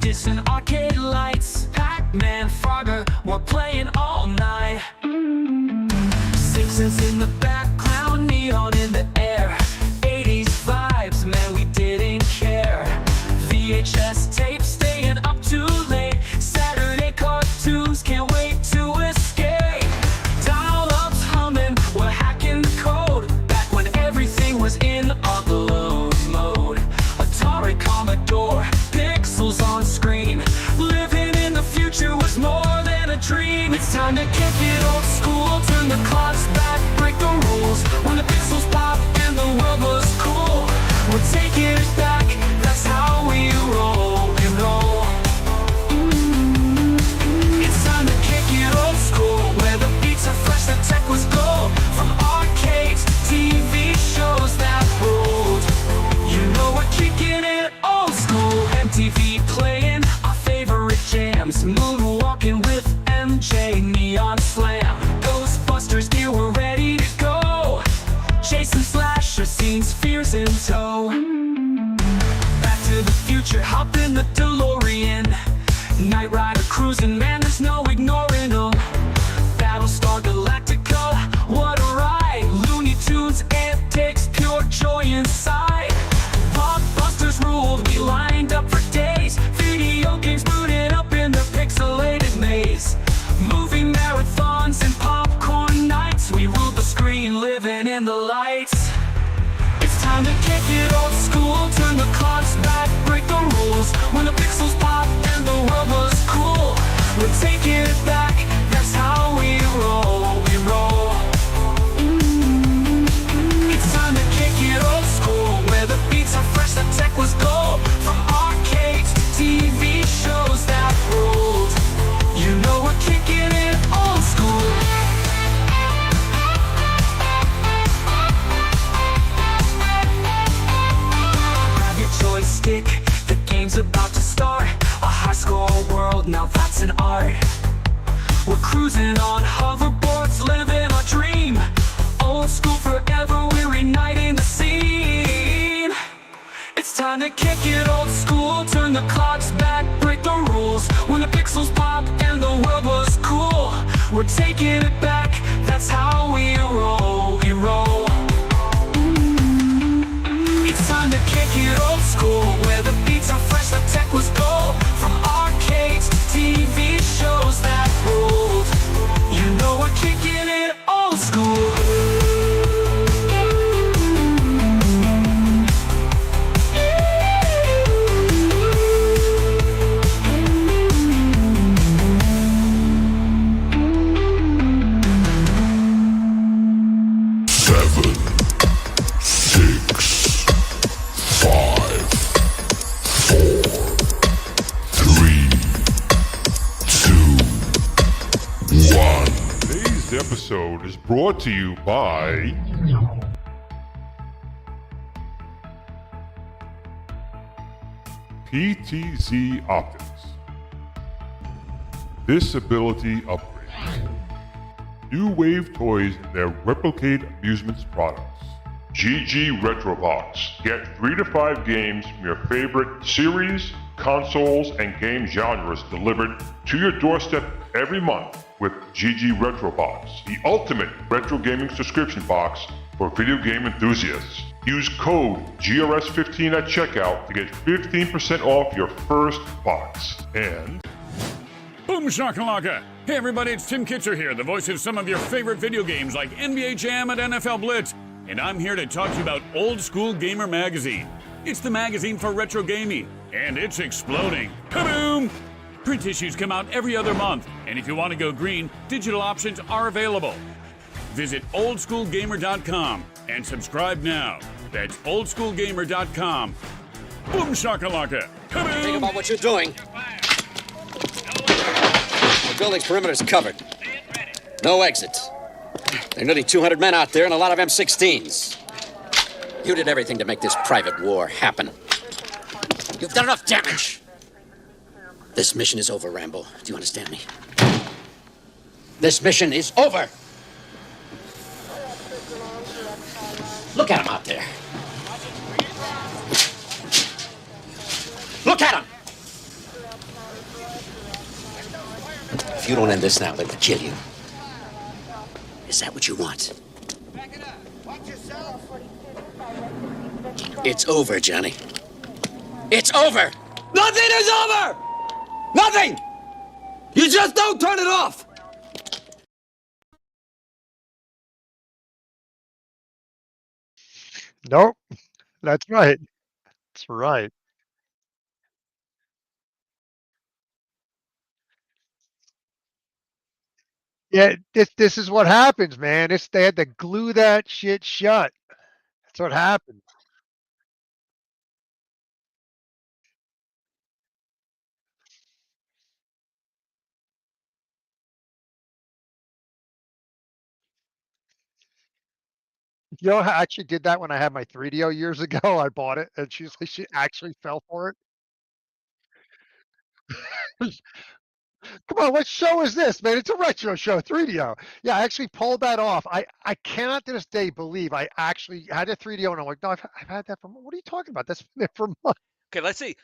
Distant arcade lights, Pac-Man, Frogger, we're playing all night. Simpsons in the background, neon in the air. 80s vibes, man, we didn't care. VHS tapes staying up too late. Saturday cartoons, can't wait to escape. Dial-ups humming, we're hacking the code. Back when everything was in upload mode. Atari, Commodore, pixels on screen. Living in the future was more than a dream. It's time to kick it old school. Turn the clocks back, break the rules. When the pixels pop and the world was cool, we're taking it back, that's how we roll, we roll. It's time to kick it old school, where the beats are fresh, the tech was gold. From arcades, TV shows that ruled. You know we're kicking it old school. MTV playing our favorite jams. Moonwalking with MJ, Neon Slam. Ghostbusters gear, we're ready to go. Chasing slasher scenes, fears in tow. Back to the future, hop in the DeLorean. Knight Rider cruising, man, there's no ignoring them. Battlestar Galactica, what a ride. Looney Tunes, antics, pure joy inside. Blockbusters ruled, we lined up for days. Video games booted up in the pixelated maze. Movie marathons and popcorn nights, we ruled the screen, living in the lights. It's time to kick it old school. Turn the clocks back, break the rules. When the pixels pop and the world was cool, we're taking it back, that's how we roll, we roll. It's time to kick it old school, where the beats are fresh, the tech was gold. From arcades to TV shows that ruled. You know we're kicking it old school. Grab your joystick, the game's about to start. A high-score world, now that's an art. We're cruising on hoverboards, living our dream. Old school forever, we're igniting the scene. It's time to kick it old school. Turn the clocks back, break the rules. When the pixels pop and the world was cool, we're taking it back, that's how we roll, we roll. It's time to kick it old school, where the beats are fresh, the tech was gold. From arcades to TV shows that ruled. You know we're kicking it old school. Today's episode is brought to you by PTZ Optics. Disability upgrade. New Wave Toys and their Replicate Amusements products. GG Retrobox. Get 3 to 5 games from your favorite series, consoles, and game genres delivered to your doorstep every month with GG Retrobox, the ultimate retro gaming subscription box for video game enthusiasts. Use code GRS15 at checkout to get 15% off your first box. And Boom shakalaka! Hey everybody, it's Tim Kitzer here, the voice of some of your favorite video games like NBA Jam and NFL Blitz. And I'm here to talk to you about Old School Gamer Magazine. It's the magazine for retro gaming, and it's exploding. Kaboom! Print issues come out every other month, and if you want to go green, digital options are available. Visit oldschoolgamer.com and subscribe now. That's oldschoolgamer.com. Boom shakalaka! Kaboom! Think about what you're doing. The building's perimeter's covered. No exits. There are nearly 200 men out there and a lot of M16s. You did everything to make this private war happen. You've done enough damage. This mission is over, Rambo. Do you understand me? This mission is over. Look at him out there. Look at him. If you don't end this now, they'll kill you. Is that what you want? Back it up. Watch yourself. It's over, Johnny. It's over! Nothing is over! Nothing! You just don't turn it off! Nope. That's right. That's right. Yeah, this is what happens, man. They had to glue that shit shut. That's what happened. You know, I actually did that when I had my 3DO years ago. I bought it, and she actually fell for it. Come on, what show is this, man? It's a retro show, 3DO. Yeah, I actually pulled that off. I cannot to this day believe I actually had a 3DO, and I'm like, no, I've had that for. What are you talking about? That's been there for months. Okay, let's see.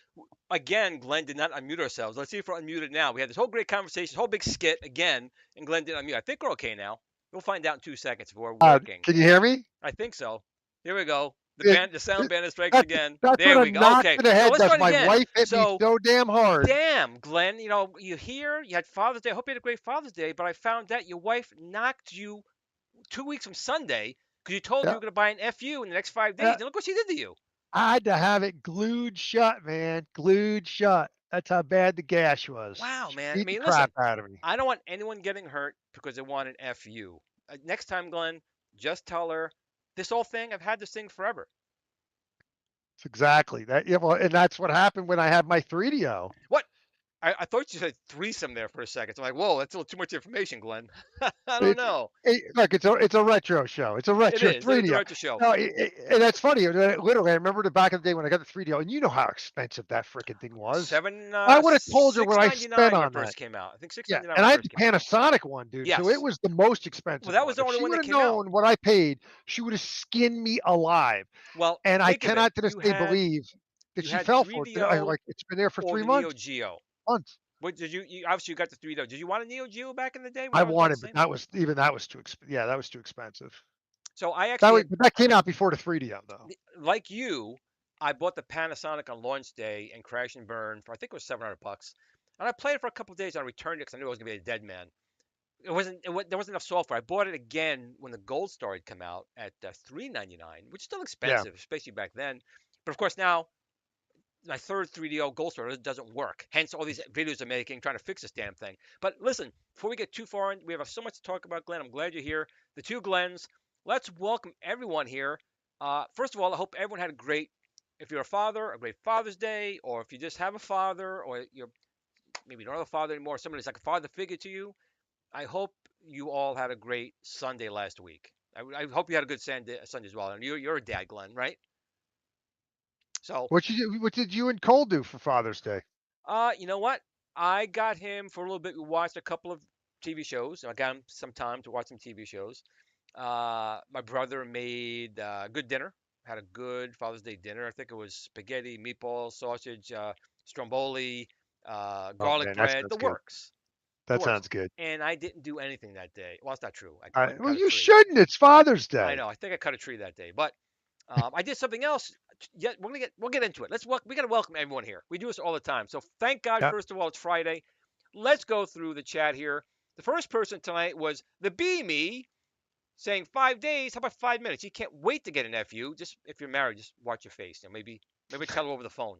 Again, Glenn did not unmute ourselves. Let's see if we're unmuted now. We had this whole great conversation, whole big skit again, and Glenn didn't unmute. I think we're okay now. We'll find out in 2 seconds if we're working. Can you hear me? I think so. Here we go. It- The sound banner strikes That's, again. that's There what we a go. knock Okay. to the head let's does. start My again. wife hit me so damn hard. Damn, Glenn, you here, you had Father's Day. I hope you had a great Father's Day, but I found out your wife knocked you 2 weeks from Sunday because you told her you were going to buy an FU in the next 5 days. Yeah. And look what she did to you. I had to have it glued shut, man. Glued shut. That's how bad the gash was. Wow, She man. beat I mean, the crap listen, out of me. I don't want anyone getting hurt because they want an FU. Next time, Glenn, just tell her this whole thing, I've had this thing forever. It's exactly that. Yeah, well, and that's what happened when I had my 3DO. What? I thought you said threesome there for a second. So I'm like, whoa, that's a little too much information, Glenn. I don't know. Look, it's a retro show. It's a retro It is. 3DO. It's a retro show. No, and that's funny. Literally, I remember the back of the day when I got the 3DO, and you know how expensive that freaking thing was. I would have told her what I spent when on it first that. came out. I think $6.99 Yeah, when and I it had first the came out. Panasonic one, dude. So Yes. it was the most expensive. Well, that was the one. only If one she that would have came out. known what I paid, she would have skinned me alive. Well, And I think of it. cannot to this You day had- believe that you she had fell for it. 3DO Like, it's been there for or 3 the months. Neo Geo. Months. What did you obviously you got the 3DO. Did you want a Neo Geo back in the day? when I that was about wanted, the but same? that was too expensive. Yeah, that was too expensive. So I actually had- But that came out before the 3DO, though. like you, I bought the Panasonic on launch day and crash and burn for I think it was $700, and I played it for a couple of days. And I returned it because I knew I was gonna be a dead man. There wasn't enough software. I bought it again when the Gold Star had come out at $399, which is still expensive, especially back then. But of course now my third 3DO Gold Star doesn't work. Hence all these videos I'm making trying to fix this damn thing. But listen, before we get too far in, we have so much to talk about, Glenn. I'm glad you're here. The two Glens. Let's welcome everyone here. First of all, I hope everyone had if you're a father, a great Father's Day, or if you just have a father, or maybe you don't have a father anymore, somebody that's like a father figure to you. I hope you all had a great Sunday last week. I hope you had a good Sunday as well. And you're a dad, Glenn, right? So What did you and Cole do for Father's Day? you know what? I got him for a little bit. We watched a couple of TV shows. I got him some time to watch some TV shows. My brother made good dinner. Had a good Father's Day dinner. I think it was spaghetti, meatballs, sausage, stromboli, garlic man, that bread, sounds the good. works. That works. sounds good. And I didn't do anything that day. Well, it's not true. I couldn't Well, cut a you tree. shouldn't. It's Father's Day. I know. I think I cut a tree that day, but I did something else. Yeah, we'll get into it. We got to welcome everyone here. We do this all the time. So thank God. Yep. First of all, it's Friday. Let's go through the chat here. The first person tonight was the Be Me, saying 5 days. How about 5 minutes? You can't wait to get an FU. Just if you're married, just watch your face. Maybe tell her over the phone.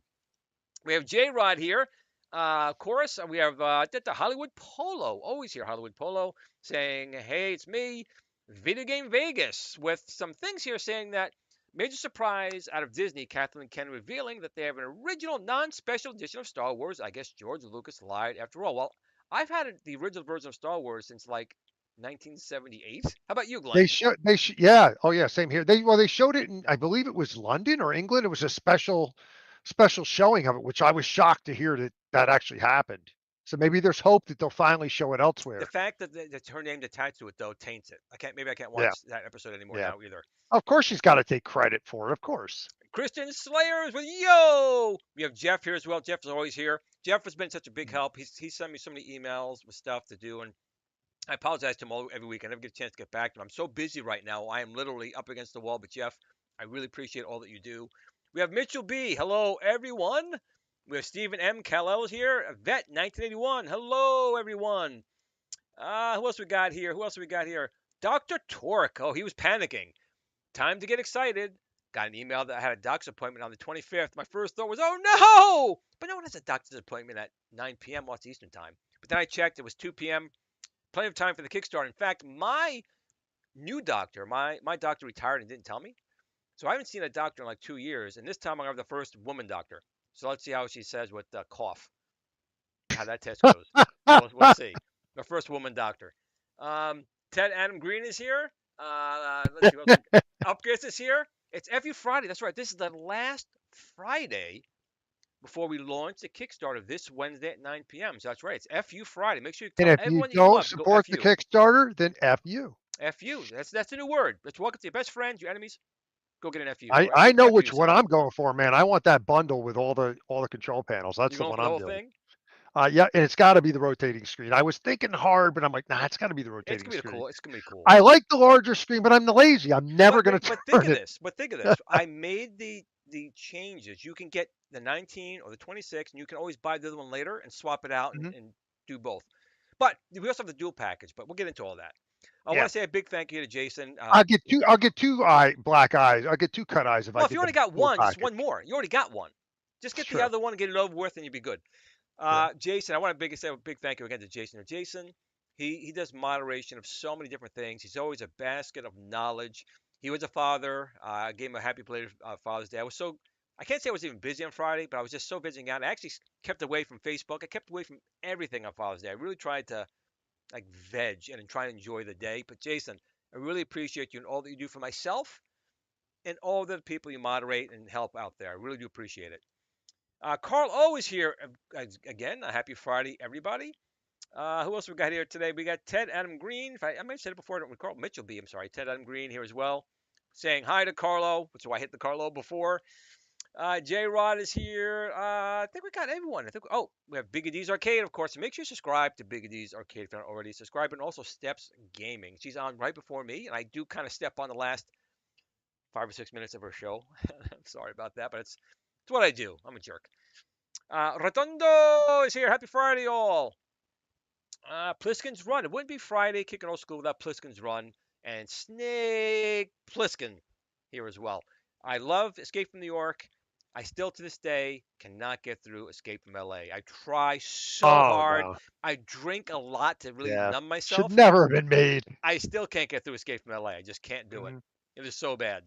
We have J Rod here. Of course, we have the Hollywood Polo. Always here, Hollywood Polo, saying, "Hey, it's me, Video Game Vegas," with some things here saying that major surprise out of Disney, Kathleen Ken revealing that they have an original non-special edition of Star Wars. I guess George Lucas lied after all. Well, I've had the original version of Star Wars since like 1978. How about you, Glenn? Yeah. Oh yeah, same here. They showed it in, I believe it was London or England. It was a special showing of it, which I was shocked to hear that actually happened. So maybe there's hope that they'll finally show it elsewhere. The fact that that's her name attached to it though taints it. Maybe I can't watch that episode anymore now either. Of course she's got to take credit for it, of course. Kristen Slayers with yo. We have Jeff here as well. Jeff is always here. Jeff has been such a big help. He sent me so many emails with stuff to do, and I apologize to him every week. I never get a chance to get back to him. I'm so busy right now. I am literally up against the wall. But Jeff, I really appreciate all that you do. We have Mitchell B. Hello, everyone. We have Stephen M. Kal-El here. Vet 1981. Hello, everyone. Who else we got here? Dr. Torque. Oh, he was panicking. Time to get excited. Got an email that I had a doctor's appointment on the 25th. My first thought was, oh no! But no one has a doctor's appointment at 9 p.m. What's Eastern time? But then I checked. It was 2 p.m. Plenty of time for the Kickstarter. In fact, my new doctor, my doctor retired and didn't tell me. So I haven't seen a doctor in like 2 years. And this time I'm going to have the first woman doctor. So let's see how she says with cough. How that test goes. We'll see. My first woman doctor. Ted Adam Green is here. Let's see. Upgraders is here. It's FU Friday. That's right. This is the last Friday before we launch the Kickstarter this Wednesday at 9 p.m. So that's right. It's FU Friday. Make sure you tell And if you everyone that don't love to go support the FU. Kickstarter, then FU. FU. That's a new word. Let's welcome to your best friends, your enemies. Go get an FU. I know which FU's one here. I'm going for, man. I want that bundle with all the control panels. That's You the going one for the I'm whole doing. thing? Yeah, and it's got to be the rotating screen. I was thinking hard, but I'm like, nah, it's got to be the It's rotating gonna be screen. cool. It's gonna be cool. I like the larger screen, but I'm lazy. I'm never going to But turn think of it. this. But think of this. I made the changes. You can get the 19 or the 26, and you can always buy the other one later and swap it out Mhm. and do both. But we also have the dual package. But we'll get into all that. I Yeah. want to say a big thank you to Jason. I'll get two black eyes. I'll get two cut eyes if I Well, if get you already the got full one, just package. one more. You already got one. Just get the True. other one and get it over with, and you'll be good. Yeah. Jason, I want to say a big thank you again to Jason. Jason, he does moderation of so many different things. He's always a basket of knowledge. He was a father. I gave him a happy belated Father's Day. I can't say I was even busy on Friday, but I was just so busy out. I actually kept away from Facebook. I kept away from everything on Father's Day. I really tried to like veg and try and enjoy the day. But Jason, I really appreciate you and all that you do for myself and all the people you moderate and help out there. I really do appreciate it. Carl O is here again. A happy Friday, everybody. Who else we got here today? We got Ted Adam Green. I might have said it before. I don't recall. Mitchell B. I'm sorry. Ted Adam Green here as well. Saying hi to Carlo, which is why I hit the Carlo before. J Rod is here. I think we got everyone. We have Big D's Arcade, of course. So make sure you subscribe to Big D's Arcade if you're not already subscribed. And also Steps Gaming. She's on right before me. And I do kind of step on the last 5 or 6 minutes of her show. I'm sorry about that, but it's what I do. I'm a jerk. Rotundo is here. Happy Friday, all. Pliskin's Run. It wouldn't be Friday Kicking Old School without Pliskin's Run. And Snake Pliskin here as well. I love Escape from New York. I still, to this day, cannot get through Escape from LA. I try so hard. No. I drink a lot to really Yeah. numb myself. Should never have been made. I still can't get through Escape from LA. I just can't do it. Mhm. It is so bad.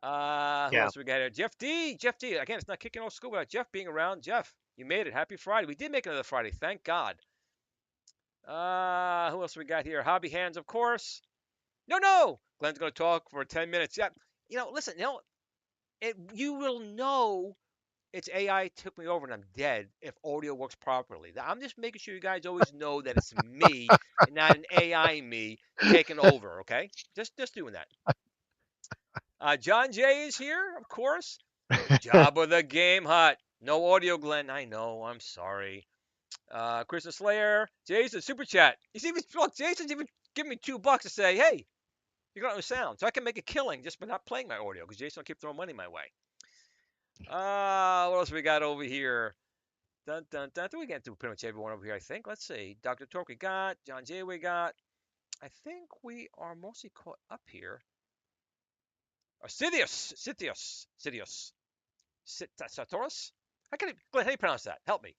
Who Yeah. else we got here? Jeff D. Jeff D. Again, it's not Kicking Old School without Jeff being around. Jeff, you made it. Happy Friday. We did make another Friday. Thank God. Who else we got here? Hobby Hands, of course. No. Glenn's going to talk for 10 minutes. Yeah. Listen, you will know it's AI took me over and I'm dead if audio works properly. I'm just making sure you guys always know that it's me and not an AI me taking over, okay? Just doing that. John J is here, of course. Jabba the Game Hut. No audio, Glenn. I know. I'm sorry. Kristen Slayer. Jason, Super Chat. Jason's even giving me $2 to say, hey, you got no sound. So I can make a killing just by not playing my audio because Jason will keep throwing money my way. What else we got over here? Dun, dun, dun. I think we get through pretty much everyone over here, I think. Let's see. Dr. Torque we got. John J we got. I think we are mostly caught up here. Sidious. Satoris? Glenn, how do you pronounce that? Help me.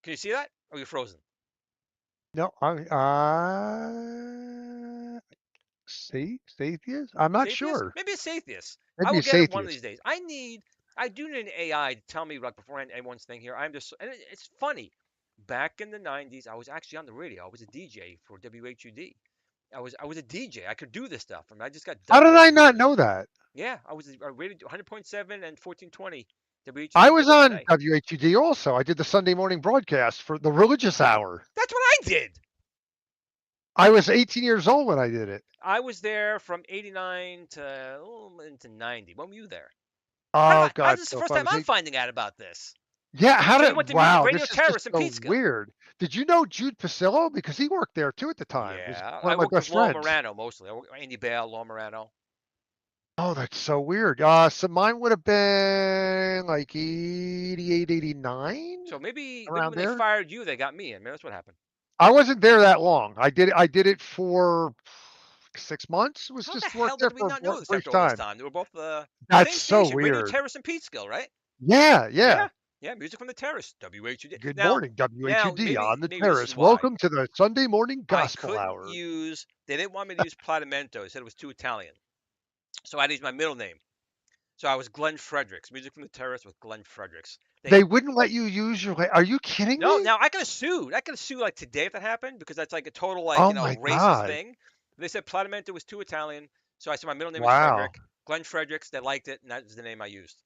Can you see that? Or are you frozen? No, Sathius? I'm not Sathius? sure. Maybe it's Sathius. Maybe I will it's get it one of Sathius. these days. I do need an AI to tell me like beforehand anyone's thing here. And it's funny. Back in the 90s, I was actually on the radio. I was a DJ for WHUD. I was a DJ. I could do this stuff. I mean, I just got How done did with I it. not know that? Yeah, I was rated 100.7 and 1420. WHUD I was on WSA. WHUD also. I did the Sunday morning broadcast for the religious hour. That's what I did. I was 18 years old when I did it. I was there from '89 to into '90. When were you there? Oh How's God, this the so if first I time was I'm 8, finding out about this? yeah, how So you did, went to music, wow, radio this is just terrorist, and so Peekskill. weird. Did you know Jude Pasillo? Because he worked there too at the time. He was Yeah, one I of my worked with best Law friends. Morano mostly. I worked with Andy Bale, Law Morano. Oh, that's so weird. So mine would have been like 88, 89 So maybe around when they there. fired you, they got me in. Maybe that's what happened. I wasn't there that long. I did it for 6 months. It was How the just work hell there did we for not know a this brief after all this time. time? They were both That's same so station, Radio weird. Terrace and Peekskill, right? Yeah, yeah. Yeah, yeah. Music from the Terrace, WHUD. Good Now, morning, now WHUD on the maybe this is terrace. why Welcome to the Sunday morning I gospel couldn't hour. use. They didn't want me to use Platimento. They said it was too Italian, so I had to use my middle name. So I was Glenn Fredericks. Music from the Terrace with Glenn Fredericks. They wouldn't let you use your. Are you kidding No, me? now I could have sued. I could have sued like today if that happened because that's like a total Oh my racist God. thing. They said Platimento was too Italian, so I said my middle name is Wow. Frederick. Glenn Fredericks. They liked it, and that was the name I used.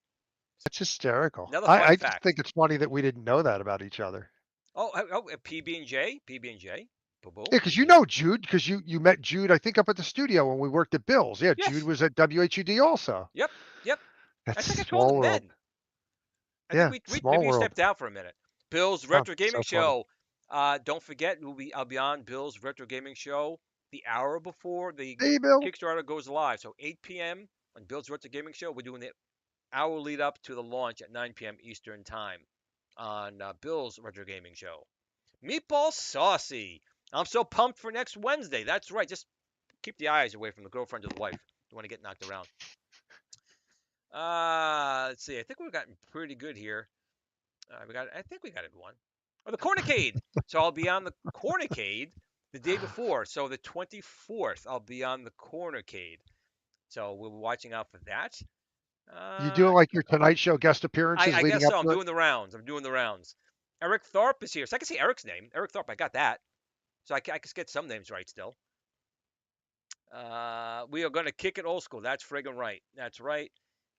That's hysterical. Another I fun just fact. think it's funny that we didn't know that about each other. PB and J, PB and J, boom boom, Yeah, because you PB. know Jude, because you met Jude, I think, up at the studio when we worked at Bill's. Yeah, Jude Yes. was at WHUD also. Yep. Yep. I That's think I told small him world. then. I think Yeah, we small maybe you world. stepped out for a minute. Bill's Oh, Retro Gaming so funny. Show. Don't forget, I'll be on Bill's Retro Gaming Show the hour before the Hey, Bill. Kickstarter goes live. So 8 p.m. on Bill's Retro Gaming Show. We're doing the hour lead up to the launch at 9 p.m. Eastern Time on Bill's Retro Gaming Show. Meatball Saucy. I'm so pumped for next Wednesday. That's right. Just keep the eyes away from the girlfriend or the wife. You want to get knocked around. Let's see. I think we've gotten pretty good here. I think we got everyone. Oh, the Cornicade. So I'll be on the Cornicade the day before. So the 24th, I'll be on the Cornicade. So we'll be watching out for that. You Uh, doing like your Tonight Show guest appearances I leading guess up so. I'm to it? doing the rounds. I'm doing the rounds. Eric Tharp is here, so I can see Eric's name. Eric Tharp, I got that. So I can get some names right still. We are going to kick it old school. That's friggin' right. That's right.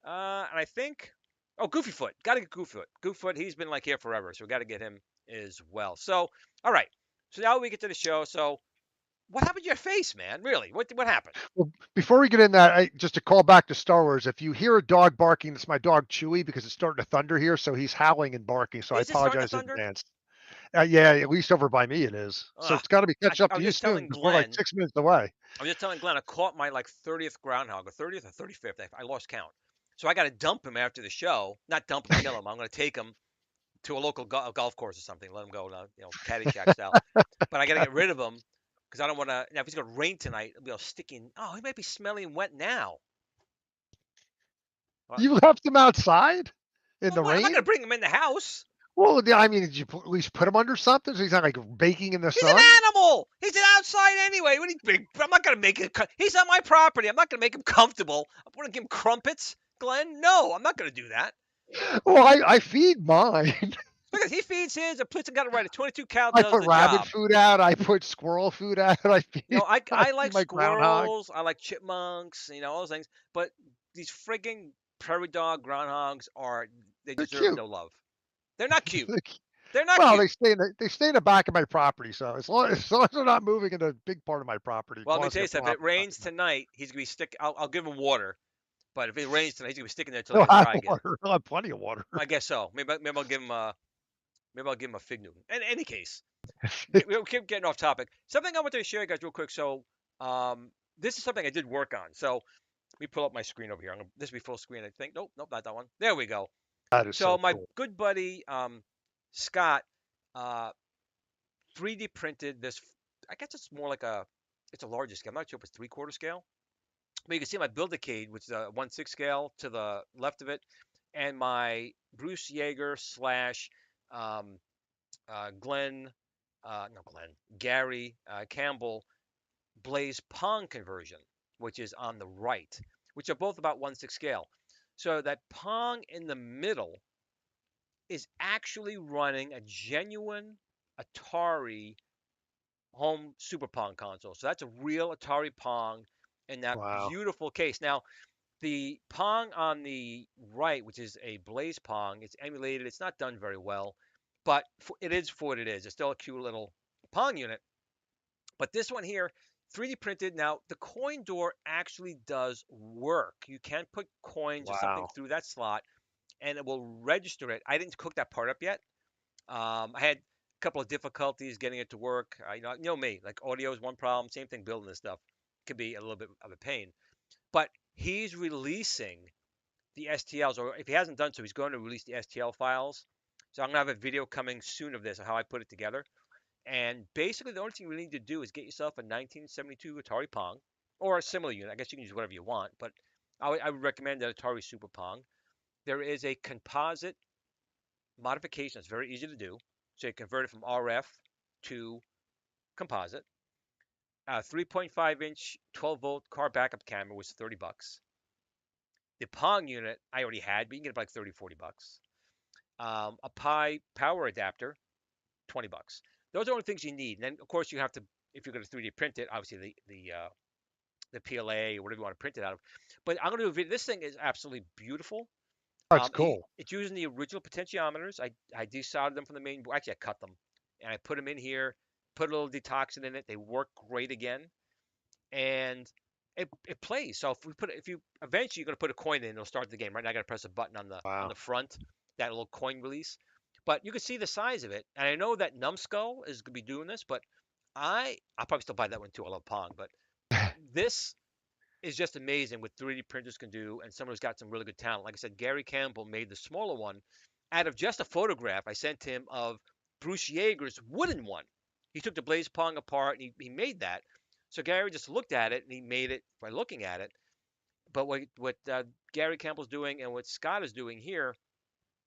And I think, oh, Goofyfoot. Got to get Goofyfoot. Goofyfoot, he's been like here forever, so we got to get him as well. So, all right. So now we get to the show. So, what happened to your face, man? Really? What happened? Well, before we get in that, just to call back to Star Wars, if you hear a dog barking, it's my dog Chewy because it's starting to thunder here, so he's howling and barking. So I Is it starting to apologize in thunder? advance. Yeah, at least over by me it is. So Ugh. it's got to be catch up I to was you just soon telling because we're like Glenn. 6 minutes away. I was just telling Glenn. I caught my like 30th groundhog, or 30th or 35th. I lost count. So I got to dump him after the show. Not dump him, kill him. I'm going to take him to a local golf course or something. Let him go, Caddyshack style. But I got to get rid of him because I don't want to. Now, if he's going to rain tonight, it'll be all sticky. Oh, he might be smelly and wet now. Well, You left him outside in the I'm not rain? going to bring him in the house. Well, I mean, did you at least put him under something so he's not like baking in the He's an sun? animal. He's an outside anyway. What do you think? I'm not going to make it. He's on my property. I'm not going to make him comfortable. I'm going to give him crumpets, Glenn. No, I'm not going to do that. Well, I feed mine. Look, he feeds his. A Plitzen got it right. A 22 cal I does put the rabbit job. food out. I put squirrel food out. I feed, I I like feed my groundhog. squirrels. I like chipmunks. All those things. But these frigging prairie dog groundhogs they They're deserve cute. no love. They're not cute. They're They're not Well, cute. they stay in the back of my property. So as long as they're not moving in a big part of my property, Well, let me causing tell a you something. If it problem. rains tonight, he's gonna be stick. I'll give him water. But if it rains tonight, he's gonna be sticking there until he He'll gets have dry again. water. He'll have plenty of water. I guess so. Maybe I'll give him a fig Newton. In any case, we'll keep getting off topic. Something I want to share, you guys, real quick. So, this is something I did work on. So, let me pull up my screen over here. This will be full screen, I think. Nope, not that one. There we go. That is So, so my cool. good buddy Scott 3D printed this. I guess it's more like it's a larger scale. I'm not sure if it's 3/4 scale. But you can see my Build-A-Cade, which is a 1/6 scale to the left of it, and my Bruce Yeager slash um, Gary Campbell Blaze Pong conversion, which is on the right, which are both about 1/6 scale. So that Pong in the middle is actually running a genuine Atari home Super Pong console. So that's a real Atari Pong in that Wow. beautiful case. Now, the Pong on the right, which is a Blaze Pong, it's emulated. It's not done very well, but it is for what it is. It's still a cute little Pong unit. But this one here, 3D printed. Now, the coin door actually does work. You can put coins or something Wow. through that slot, and it will register it. I didn't cook that part up yet. I had a couple of difficulties getting it to work. You know me, like audio is one problem. Same thing building this stuff could be a little bit of a pain. But he's releasing the STLs, or if he hasn't done so, he's going to release the STL files. So I'm gonna have a video coming soon of this of how I put it together. And basically, the only thing you really need to do is get yourself a 1972 Atari Pong or a similar unit. I guess you can use whatever you want, but I would recommend the Atari Super Pong. There is a composite modification that's very easy to do. So you convert it from RF to composite. 3.5-inch 12-volt car backup camera was 30 bucks. The Pong unit I already had, but you can get it for like 30, 40 bucks. A Pi power adapter, 20 bucks. Those are the only things you need. And then, of course, you have to, if you're going to 3D print it, obviously the PLA or whatever you want to print it out of. But I'm going to do a video. This thing is absolutely beautiful. That's cool. It's using the original potentiometers. I desoldered them from the main board. Actually, I cut them and I put them in here. Put a little detoxin in it. They work great again, and it plays. So if you eventually you're gonna put a coin in, it'll start the game. Right now, I gotta press a button on the Wow. front, that little coin release. But you can see the size of it, and I know that Numbskull is gonna be doing this, but I'll probably still buy that one too. I love Pong, but this is just amazing what 3D printers can do, and someone who's got some really good talent. Like I said, Gary Campbell made the smaller one out of just a photograph I sent him of Bruce Yeager's wooden one. He took the Blaze Pong apart and he made that. So Gary just looked at it and he made it by looking at it. But what Gary Campbell's doing and what Scott is doing here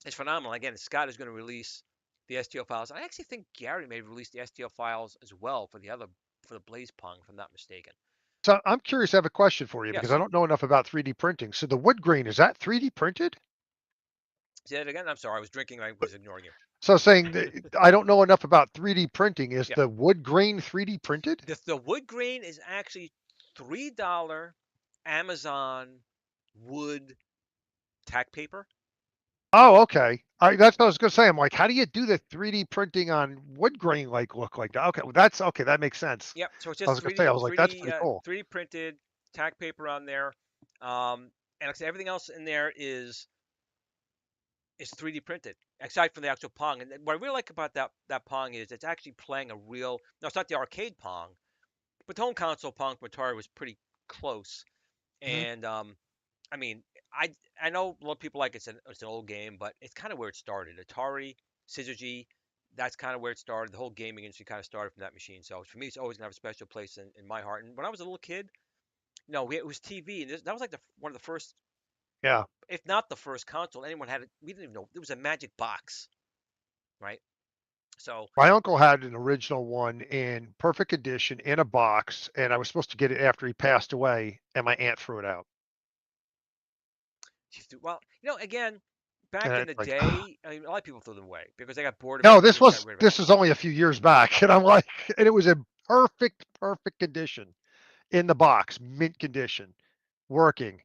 is phenomenal. Again, Scott is going to release the STL files. I actually think Gary may release the STL files as well for the Blaze Pong, if I'm not mistaken. So I'm curious, I have a question for you because I Yes. don't know enough about 3D printing. So the wood grain, is that 3D printed? Say that again. I'm sorry, I was drinking. I was ignoring you. So saying that I don't know enough about 3D printing. Is Yeah. the wood grain 3D printed? The wood grain is actually $3 Amazon wood tack paper. Oh, okay. That's what I was gonna say. I'm like, how do you do the 3D printing on wood grain like look like that? Okay, well, that's okay. That makes sense. Yep. So it's I just was gonna say, I was like, that's 3D, pretty cool. 3D printed tack paper on there. And like I said, everything else in there is 3D printed, aside from the actual Pong. And what I really like about that Pong is it's actually playing a real. No, it's not the arcade Pong, but the home console Pong from Atari was pretty close. Mhm. And I mean, I know a lot of people like it's an old game, but it's kind of where it started. Atari, Syzygy, that's kind of where it started. The whole gaming industry kind of started from that machine. So for me, it's always gonna have a special place in my heart. And when I was a little kid, it was TV, and that was like one of the first, Yeah. if not the first console anyone had. We didn't even know it was a magic box, right? So My uncle had an original one in perfect condition in a box, and I was supposed to get it after he passed away, and my aunt threw it out. well, again, And back in it's the like, day, I mean, a lot of people threw them away because they got bored of it no, and they just got rid of it. this was only a few years back, and I'm like, and it was in perfect condition in the box, mint condition, working.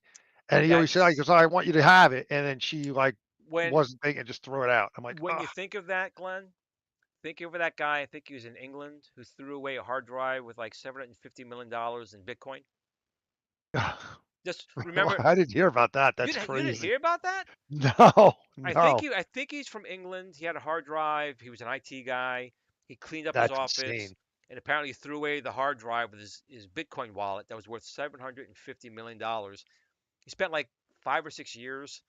And he always said, he That's goes, I want you to have it. And then she like when wasn't thinking, just threw it out. I'm like, when you think of that, Glenn, think over that guy. I think he was in England who threw away a hard drive with like $750 million in Bitcoin. Just remember, I didn't hear about that. That's you didn't crazy. hear about that? No, no, I think he's from England. He had a hard drive. He was an IT guy. He cleaned up his that's office insane. and apparently threw away the hard drive with his Bitcoin wallet that was worth $750 million. He spent like 5 or 6 years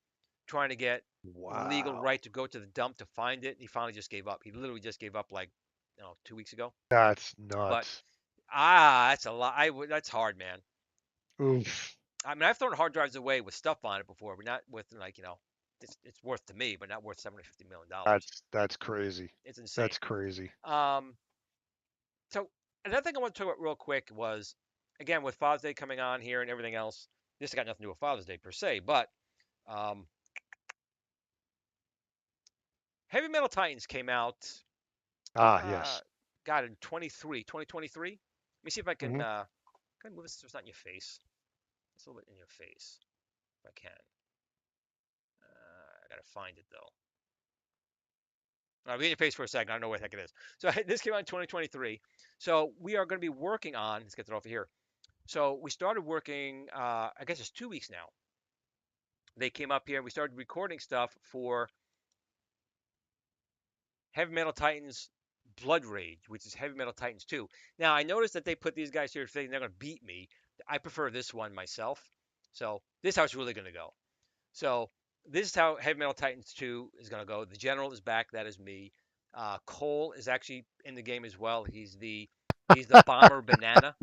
trying to get legal Wow. right to go to the dump to find it. He finally just gave up. He literally just gave up like 2 weeks ago. That's But nuts. that's a lot. That's hard, man. Oof. I mean, I've thrown hard drives away with stuff on it before, but not with like it's worth to me, but not worth $750 million. That's crazy. It's insane. That's crazy. Um, so another thing I want to talk about real quick was, again, with Father's Day coming on here and everything else. This has got nothing to do with Father's Day per se, but um, Heavy Metal Titans came out. Ah, Uh, yes. God, in 2023. Let me see if I can. Hmm. Can I move this so it's not in your face? It's a little bit in your face, if I can. I gotta find it though. I'll be in your face for a second. I don't know what the heck it is. So this came out in 2023. So we are going to be working on. Let's get it over here. So we started working. I guess it's 2 weeks now. They came up here and we started recording stuff for Heavy Metal Titans Blood Rage, which is Heavy Metal Titans 2. Now I noticed that they put these guys here thinking they're going to beat me. I prefer this one myself. So this is how it's really going to go. So this is how Heavy Metal Titans 2 is going to go. The General is back. That is me. Cole is actually in the game as well. He's the bomber banana.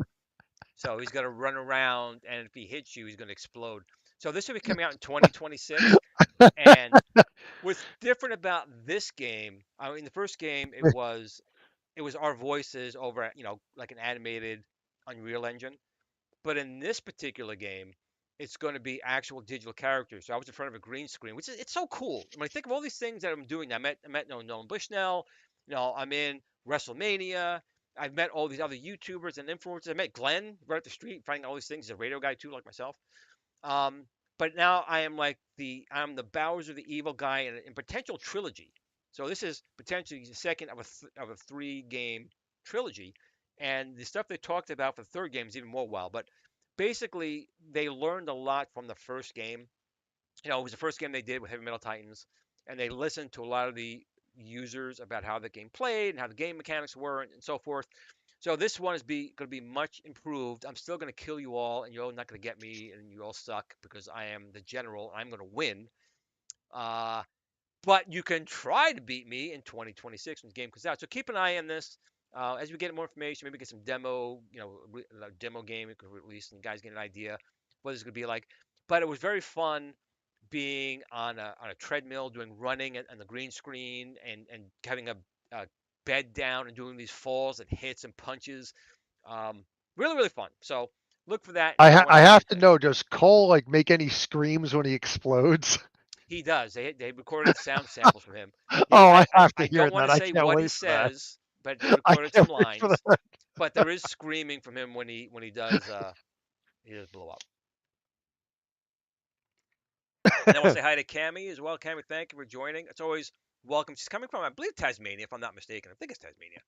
So he's going to run around, and if he hits you, he's going to explode. So this will be coming out in 2026. And what's different about this game? I mean, the first game it was our voices over at like an animated Unreal Engine. But in this particular game, it's going to be actual digital characters. So I was in front of a green screen, which is it's so cool. When I think of all these things that I'm doing, I met Nolan Bushnell. I'm in WrestleMania. I've met all these other YouTubers and influencers. I met Glenn right at the street, finding all these things. He's a radio guy too, like myself. Um, but now I am like I'm the Bowser the Evil guy in potential trilogy. So this is potentially the second of a 3 game trilogy, and the stuff they talked about for the third game is even more wild. But basically, they learned a lot from the first game. It was the first game they did with Heavy Metal Titans, and they listened to a lot of the users about how the game played and how the game mechanics were and so forth. So this one is going to be much improved. I'm still going to kill you all, and you're all not going to get me, and you all suck because I am the general. I'm going to win. Uh, but you can try to beat me in 2026 when the game comes out. So keep an eye on this. As we get more information, maybe get some demo, a demo game we could release, and guys get an idea what it's going to be like. But it was very fun being on a treadmill, doing running and the green screen, and having a bed down and doing these falls and hits and punches. Really, really fun. So look for that in I have to 2026. know, does Cole like make any screams when he explodes? He does. They recorded sound samples from him. Oh, I I have to I hear don't want that. to I say can't what he wait for that. says, but they I recorded some can't wait for lines. that. But there is screaming from him when he does blow up. And I want to say hi to Cami as well. Cami, thank you for joining. It's always welcome. She's coming from, I believe, Tasmania, if I'm not mistaken. I think it's Tasmania.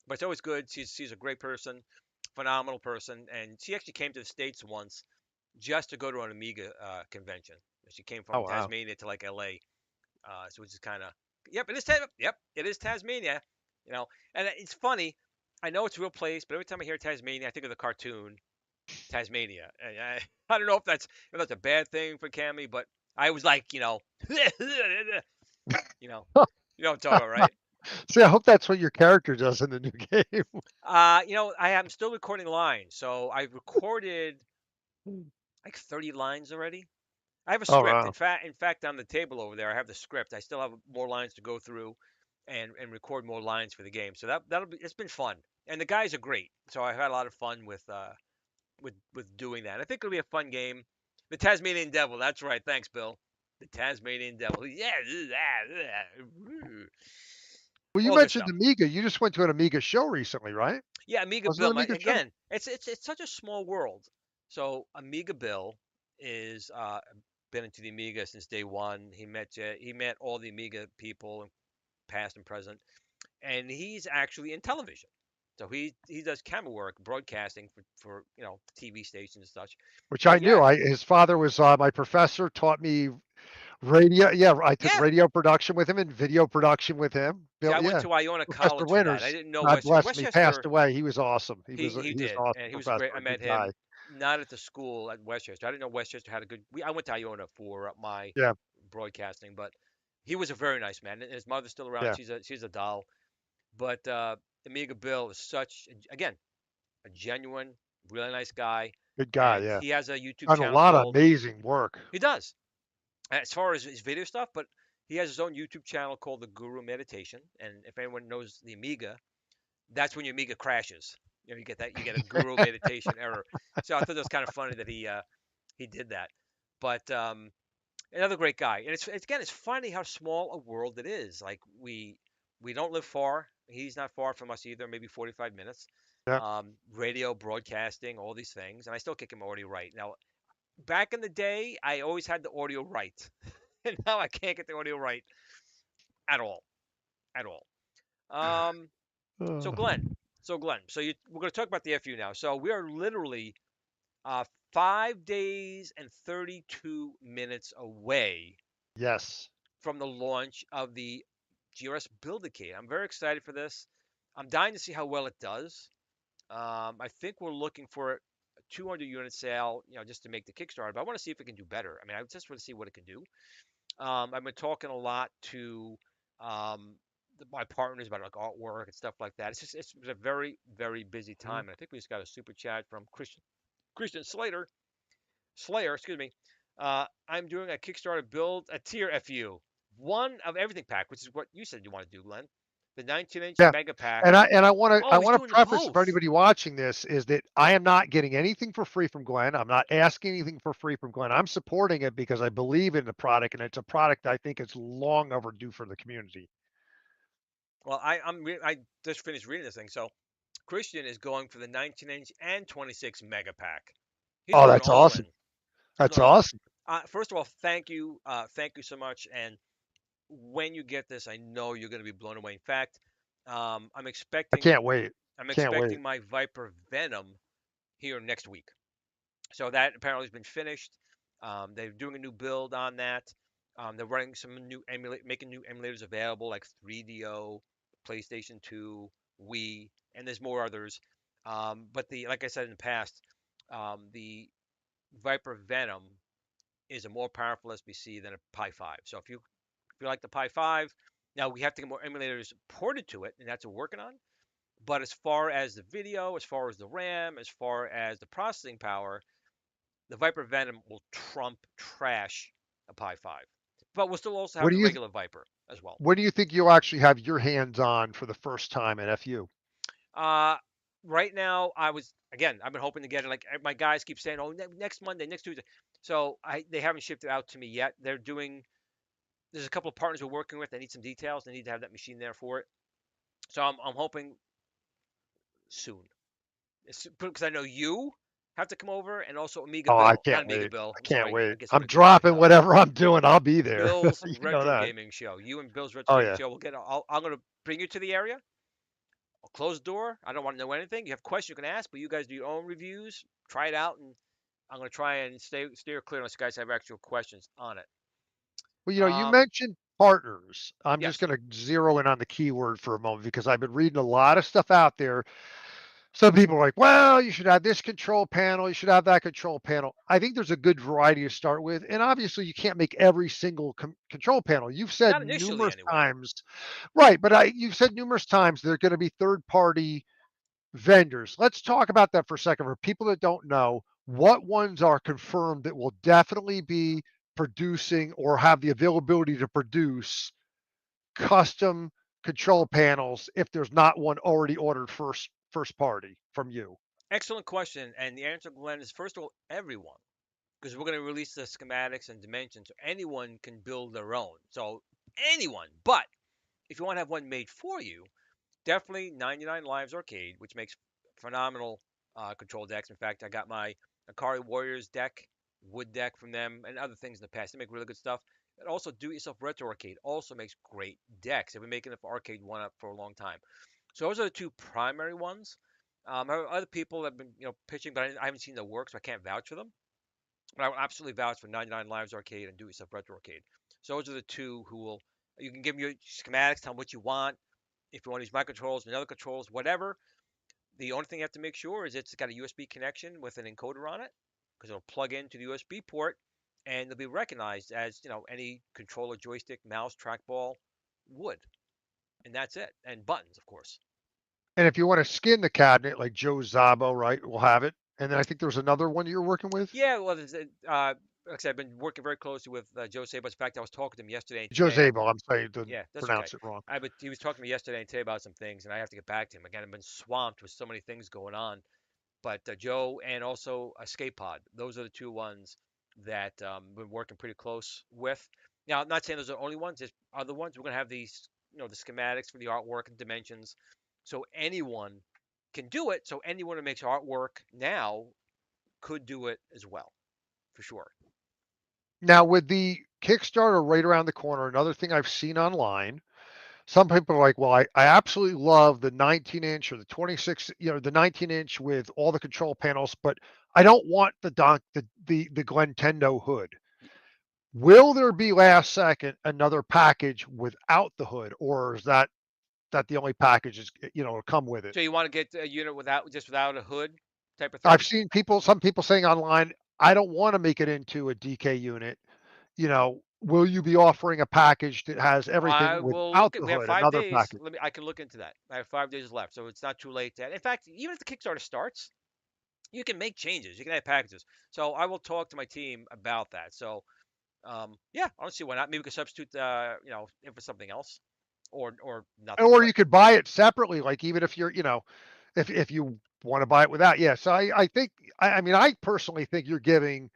But it's always good. She's a great person, phenomenal person, and she actually came to the States once just to go to an Amiga convention. She came Oh from wow. Tasmania to like LA, so which is kind of yep, it is Tasmania. And it's funny. I know it's a real place, but every time I hear Tasmania, I think of the cartoon Tasmania. And I don't know if that's a bad thing for Cammy, but I was like, you know, you know what I'm talking about, right? See, I hope that's what your character does in the new game. I am still recording lines, so I've recorded like 30 lines already. I have a Oh script. wow. In fact, on the table over there, I have the script. I still have more lines to go through, and record more lines for the game. So that'll be. It's been fun, and the guys are great. So I've had a lot of fun with doing that. I think it'll be a fun game. The Tasmanian Devil. That's right. Thanks, Bill. The Tasmanian Devil. Yeah. Well, you All good mentioned stuff. Amiga. You just went to an Amiga show recently, right? Yeah, Amiga Wasn't it Bill. an Amiga show? Again, it's such a small world. So Amiga Bill is been into the Amiga since day one. He met all the Amiga people, past and present, and he's actually in television. So he does camera work, broadcasting for TV stations and such. Which I But knew. yeah, His father was my professor, taught me radio. Yeah, I took yeah. radio production with him and video production with him. See, Bill, I went yeah, to Iona Professor College for that. I Winters. didn't know God Westchester. bless him. He passed Westchester, away. He was awesome. he He was an did, awesome and he was professor, great. I a met good guy. him not at the school at Westchester. I didn't know Westchester had a good. I went to Iona for my Yeah, broadcasting, but he was a very nice man. And his mother's still around. yeah, She's a doll. But Amiga Bill is such again a genuine, really nice guy, good guy. and Yeah, he has a YouTube done a channel lot of called. amazing work. He does as far as his video stuff, but he has his own YouTube channel called the Guru Meditation. And if anyone knows the Amiga, that's when your Amiga crashes. You get a Guru Meditation error. So I thought that was kind of funny that he did that. But another great guy, and it's funny how small a world it is. Like we don't live far. He's not far from us either, maybe 45 minutes. Yeah. Radio, broadcasting, all these things, and I still kick him audio right. Now, back in the day, I always had the audio right, and now I can't get the audio right at all. at all. So Glenn, so we're going to talk about the FU now. So we are literally 5 days and 32 minutes away Yes. from the launch of the GRS Build-A-Cade. I'm very excited for this. I'm dying to see how well it does. I think we're looking for a 200 unit sale, just to make the Kickstarter. But I want to see if it can do better. I mean, I just want to see what it can do. I've been talking a lot to my partners about like artwork and stuff like that. It's a very, very busy time, and I think we just got a super chat from Christian Slayer, excuse me. I'm doing a Kickstarter build a tier FU, one of everything pack, which is what you said you want to do, Glenn. The 19-inch Yeah. mega pack. And I want to Oh, he's doing preface for both. anybody watching this is that I am not getting anything for free from Glenn. I'm not asking anything for free from Glenn. I'm supporting it because I believe in the product, and it's a product I think is long overdue for the community. Well, I just finished reading this thing, so Christian is going for the 19-inch and 26 mega pack. He's Oh, going that's all awesome. in. That's All in. awesome. First of all, thank you so much. And when you get this, I know you're going to be blown away. In fact, I'm I expecting can't wait. I'm Can't wait. expecting my Viper Venom here next week. So that apparently has been finished. They're doing a new build on that. They're running some making new emulators available like 3DO, PlayStation 2, Wii, and there's more others. But like I said in the past, the Viper Venom is a more powerful SBC than a Pi 5. So if you like the Pi 5, now we have to get more emulators ported to it, and that's what we're working on. But as far as the video, as far as the RAM, as far as the processing power, the Viper Venom will trash a Pi 5. But we'll still also What have do the you regular Viper as well. what do you think you'll actually have your hands on for the first time at FU? Uh, right now, I've been hoping to get it. Like my guys keep saying, oh, next Monday, next Tuesday. So they haven't shipped it out to me yet. There's a couple of partners we're working with. They need some details. They need to have that machine there for it. So I'm hoping soon. Because I know you have to come over, and also Amiga Oh, I Bill, not can't Amiga wait. Bill. I I'm can't sorry, I wait. get I'm something confused dropping up. whatever I'm doing. I'll be there. Bill's You know Retro that. Gaming Show. You and Bill's Retro Oh Gaming yeah. Show. I'm gonna bring you to the area. I'll close the door. I don't want to know anything. You have questions you can ask, but you guys do your own reviews. Try it out, and I'm gonna try and steer clear unless you guys have actual questions on it. Well, you Um, mentioned partners. I'm just yes, going to zero in on the keyword for a moment because I've been reading a lot of stuff out there. Some people are like, well, you should have this control panel. You should have that control panel. I think there's a good variety to start with. And obviously, you can't make every single control panel. You've said not initially numerous anyway. times, right? But you've said numerous times they're going to be third party vendors. Let's talk about that for a second. For people that don't know, what ones are confirmed that will definitely be producing or have the availability to produce custom control panels if there's not one already ordered first party from you? Excellent question, and the answer, Glenn, is first of all, everyone, because we're going to release the schematics and dimensions, so anyone can build their own. So anyone, but if you want to have one made for you, definitely 99 Lives Arcade, which makes phenomenal control decks. In fact, I got my Ikari Warriors deck, wood deck from them, and other things in the past. They make really good stuff. And also, Do It Yourself Retro Arcade also makes great decks. They've been making it for Arcade 1 up for a long time. So those are the two primary ones. Other people have been, pitching, but I haven't seen their work, so I can't vouch for them. But I will absolutely vouch for 99 Lives Arcade and Do It Yourself Retro Arcade. So those are the two who will. You can give them your schematics, tell them what you want. If you want to use my controls, vanilla controls, whatever. The only thing you have to make sure is it's got a USB connection with an encoder on it, because it'll plug into the USB port, and it'll be recognized as any controller, joystick, mouse, trackball would, and that's it. And buttons, of course. And if you want to skin the cabinet like Joe Zabo, right, we'll have it. And then I think there's another one you're working with. Yeah, well, like I said, I've been working very closely with Joe Sabas. In fact, I was talking to him yesterday and Joe today. Zabo, I'm sorry to Yeah, that's okay. pronounce it wrong. But he was talking to me yesterday and today about some things, and I have to get back to him. Again, I've been swamped with so many things going on. But Joe and also Escape Pod, those are the two ones that we're working pretty close with. Now, I'm not saying those are the only ones. There's other ones. We're going to have these, the schematics for the artwork and dimensions. So anyone can do it. So anyone who makes artwork now could do it as well, for sure. Now with the Kickstarter right around the corner, another thing I've seen online, some people are like, well, I absolutely love the 19-inch or the 26, the 19-inch with all the control panels, but I don't want the Glentendo hood. Will there be last second another package without the hood, or is that the only package is will come with it? So you want to get a unit without a hood type of I've thing? seen some people saying online, I don't want to make it into a DK unit. Will you be offering a package that has I everything will without look at. the We have hood, 5 another days. package? I can look into that. I have 5 days left, so it's not too late. In fact, even if the Kickstarter starts, you can make changes. You can add packages. So I will talk to my team about that. So yeah, I don't see why not. Maybe we could substitute, in for something else, or nothing. Or But you could buy it separately, like even if you're, if you want to buy it without. Yeah. So I think, I mean, I personally think you're giving